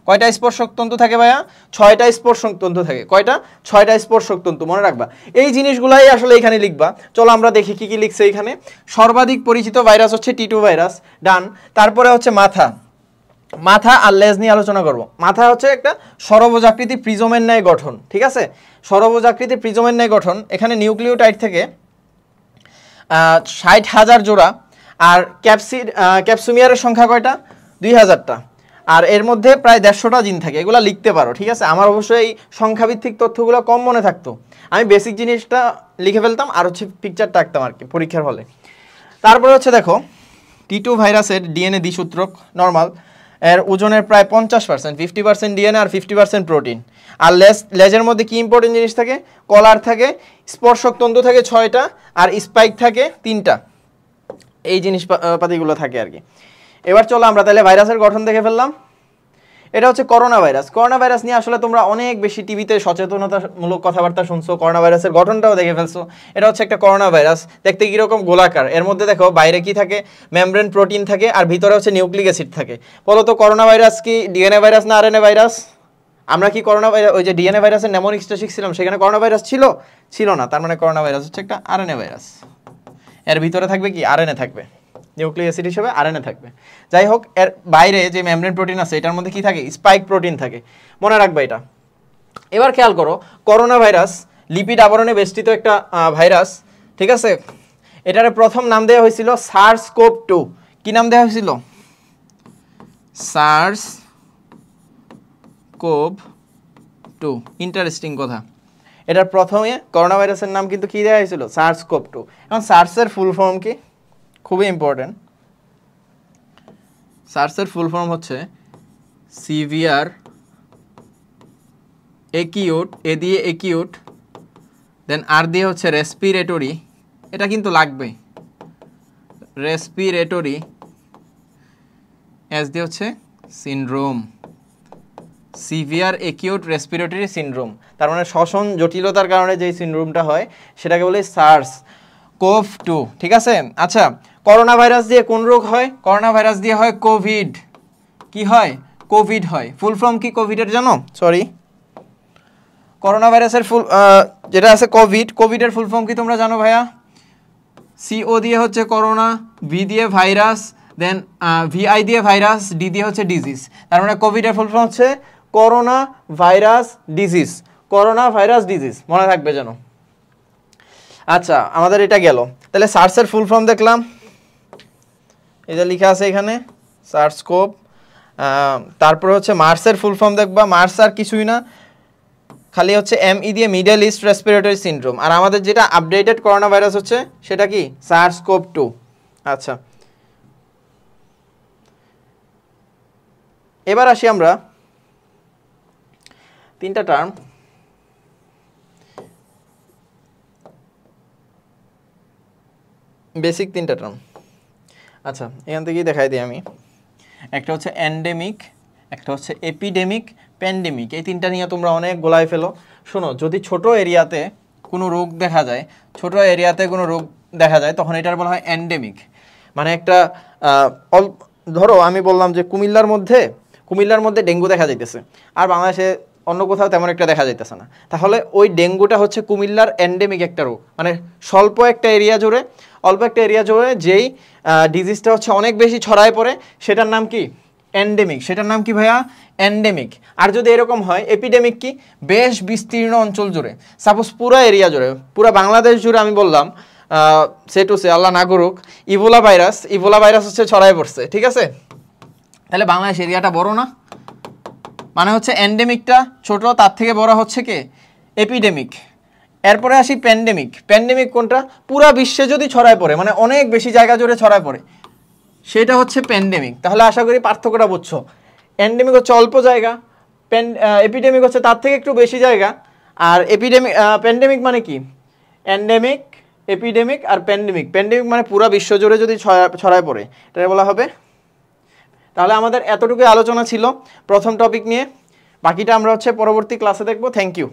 কয়টা স্পর্শক তন্তু থাকে ভাইয়া? 6টা স্পর্শক তন্তু থাকে। কয়টা? 6টা স্পর্শক তন্তু, মনে রাখবা। এই জিনিসগুলাই আসলে এখানে লিখবা। চলো আমরা দেখি কি কি লিখছে এখানে। সর্বাধিক পরিচিত ভাইরাস হচ্ছে টি2 ভাইরাস, ডান। তারপরে হচ্ছে মাথা আর লেজ নিয়ে আলোচনা করব। মাথা হচ্ছে একটা ষড়ভুজাকৃতি প্রিজমের ন্যায় গঠন। ঠিক আছে, ষড়ভুজাকৃতি প্রিজমের ন্যায় গঠন। এখানে নিউক্লিওটাইড থেকে 60,000 জোড়া। আর ক্যাপসুমিয়ারের সংখ্যা কয়টা? 2000টা। আর এর মধ্যে প্রায় 150টা জিন থাকে। এগুলো লিখতে পারো, ঠিক আছে। আমার অবশ্যই এই সংখ্যাভিত্তিক তথ্যগুলো কম মনে থাকতো, আমি বেসিক জিনিসটা লিখে ফেলতাম আর হচ্ছে পিকচারটা আঁকতাম আর কি পরীক্ষার হলে। তারপরে হচ্ছে দেখো, টি2 ভাইরাসের ডিএনএ দ্বিসূত্রক নর্মাল, এর ওজনের প্রায় 50%, 50% ডিএনএ আর 50% প্রোটিন। আর লেজের মধ্যে কি ইম্পর্টেন্ট জিনিস থাকে? কলার থাকে, স্পর্শক তন্তু থাকে 6টা, আর স্পাইক থাকে 3টা। এই জিনিসপাতিগুলো থাকে আর কি। এবার চলো আমরা তাহলে ভাইরাসের গঠন দেখে ফেললাম। এটা হচ্ছে করোনা ভাইরাস। করোনা ভাইরাস নিয়ে আসলে তোমরা অনেক বেশি টিভিতে সচেতনতামূলক কথাবার্তা শুনছো, করোনা ভাইরাসের গঠনটাও দেখে ফেলছো। এটা হচ্ছে একটা করোনা ভাইরাস, দেখতে কীরকম গোলাকার। এর মধ্যে দেখো বাইরে কি থাকে? মেমব্রেন প্রোটিন থাকে, আর ভিতরে হচ্ছে নিউক্লিক অ্যাসিড থাকে। বলো তো করোনা ভাইরাস কি ডিএনএ ভাইরাস না আরএনএ ভাইরাস? আমরা কি করোনা ভাইরাস, ওই যে ডিএনএ ভাইরাসের নেমোনিক্সটা শিখছিলাম, সেখানে করোনা ভাইরাস ছিল না। তার মানে করোনা ভাইরাস হচ্ছে একটা আরএনএ ভাইরাস। এর ভিতরে থাকবে কি? আরএনএ থাকবে, নিউক্লিক অ্যাসিড হিসেবে আরএনএ থাকবে। যাই হোক, এর বাইরে যে মেমব্রেন প্রোটিন আছে এটার মধ্যে কি থাকে? স্পাইক প্রোটিন থাকে, মনে রাখবে এটা। এবার খেয়াল করো, করোনা ভাইরাস লিপিড আবরণে বেষ্টিত একটা ভাইরাস, ঠিক আছে। এটার প্রথম নাম দেওয়া হয়েছিল SARS-CoV-2। কি নাম দেওয়া হয়েছিল? SARS-CoV-2। ইন্টারেস্টিং কথা, এটার প্রথমে করোনা ভাইরাসের নাম কিন্তু কি দেওয়া হয়েছিল? SARS-CoV-2। এখন সার্সের ফুল ফর্ম কি? খুবই ইম্পর্টেন্ট। সার্সের ফুল ফর্ম হচ্ছে সিভিয়ার একিউট, এ দিয়ে একিউট, দেন আর দিয়ে হচ্ছে রেসপিরেটরি, এটা কিন্তু লাগবে, রেসপিরেটরি, এস দিয়ে হচ্ছে syndrome, severe acute respiratory syndrome, তার মানে শ্বসন জটিলতার কারণে যেই সিনড্রোমটা হয় সেটাকে বলে সার্স কোভ 2, ঠিক আছে। আচ্ছা, করোনা ভাইরাস দিয়ে কোন রোগ হয়? করোনা ভাইরাস দিয়ে হয় কোভিড। কি হয়? কোভিড হয়। ফুল ফর্ম কি কোভিডের জানো? সরি, করোনা ভাইরাসের ফুল যেটা আছে কোভিড, কোভিডের ফুল ফর্ম কি তোমরা জানো ভাইয়া? সিও দিয়ে হচ্ছে করোনা, ভি দিয়ে ভাইরাস, দেন ভিআই দিয়ে ভাইরাস, ডি দিয়ে হচ্ছে ডিজিজ। তার মানে কোভিডের ফুল ফর্ম হচ্ছে corona virus disease, corona virus disease, মনে থাকবে যেন। আচ্ছা, আমাদের এটা গেল। তাহলে সার্সের ফুল ফর্ম দেখলাম, এটা লেখা আছে এখানে, সার্স কোভ। তারপরে হচ্ছে মার্সের ফুল ফর্ম দেখবা, মার্স আর কিছুই না, খালি হচ্ছে এমই দিয়ে মিডল ইস্ট রেসপিরেটরি সিনড্রোম। আর আমাদের যেটা আপডেটেড করোনা ভাইরাস হচ্ছে সেটা কি? SARS CoV 2। আচ্ছা, এবার আসি আমরা তিনটা টার্ম, বেসিক তিনটা টার্ম। আচ্ছা, এখান থেকেই দেখাই দিই আমি। একটা হচ্ছে এন্ডেমিক, একটা হচ্ছে এপিডেমিক, প্যান্ডেমিক। এই তিনটা নিয়ে তোমরা অনেক গোলায় ফেলো। শোনো, যদি ছোট এরিয়াতে কোনো রোগ দেখা যায়, তখন এটার বলা হয় এন্ডেমিক। মানে একটা ধরো আমি বললাম যে কুমিল্লার মধ্যে ডেঙ্গু দেখা যাইতেছে, আর বাংলাদেশে অন্য কোথাও তেমন একটা দেখা যাইতেছে না, তাহলে ওই ডেঙ্গুটা হচ্ছে কুমিল্লার এন্ডেমিক একটা রোগ। মানে অল্প একটা এরিয়া জুড়ে যেই ডিজিজটা হচ্ছে অনেক বেশি ছড়ায় পড়ে, সেটার নাম কি? এন্ডেমিক। সেটার নাম কি ভাইয়া? এন্ডেমিক। আর যদি এরকম হয় এপিডেমিক, কি? বেশ বিস্তীর্ণ অঞ্চল জুড়ে, সাপোজ পুরো এরিয়া জুড়ে, পুরো বাংলাদেশ জুড়ে আমি বললাম সে আল্লাহ না করুক, ইবোলা ভাইরাস হচ্ছে ছড়ায় পড়ছে, ঠিক আছে? তাহলে বাংলাদেশ এরিয়াটা বড় না? মানে হচ্ছে এন্ডেমিকটা ছোট, তার থেকে বড় হচ্ছে কে? এপিডেমিক। এরপরে আসি প্যান্ডেমিক। প্যান্ডেমিক কোনটা? পুরা বিশ্বে যদি ছড়ায় পড়ে, মানে অনেক বেশি জায়গা জুড়ে ছড়ায় পড়ে, সেটা হচ্ছে প্যান্ডেমিক। তাহলে আশা করি পার্থক্যটা বুঝছো। এন্ডেমিক হচ্ছে অল্প জায়গা, এপিডেমিক হচ্ছে তার থেকে একটু বেশি জায়গা। আর প্যান্ডেমিক মানে কি? এন্ডেমিক, এপিডেমিক আর প্যান্ডেমিক মানে পুরা বিশ্ব জুড়ে যদি ছড়ায় পড়ে, এটা বলা হবে। তাহলে আমাদের এতটুকু আলোচনা ছিল প্রথম টপিক নিয়ে, বাকিটা আমরা হচ্ছে পরবর্তী ক্লাসে দেখবো। Thank you.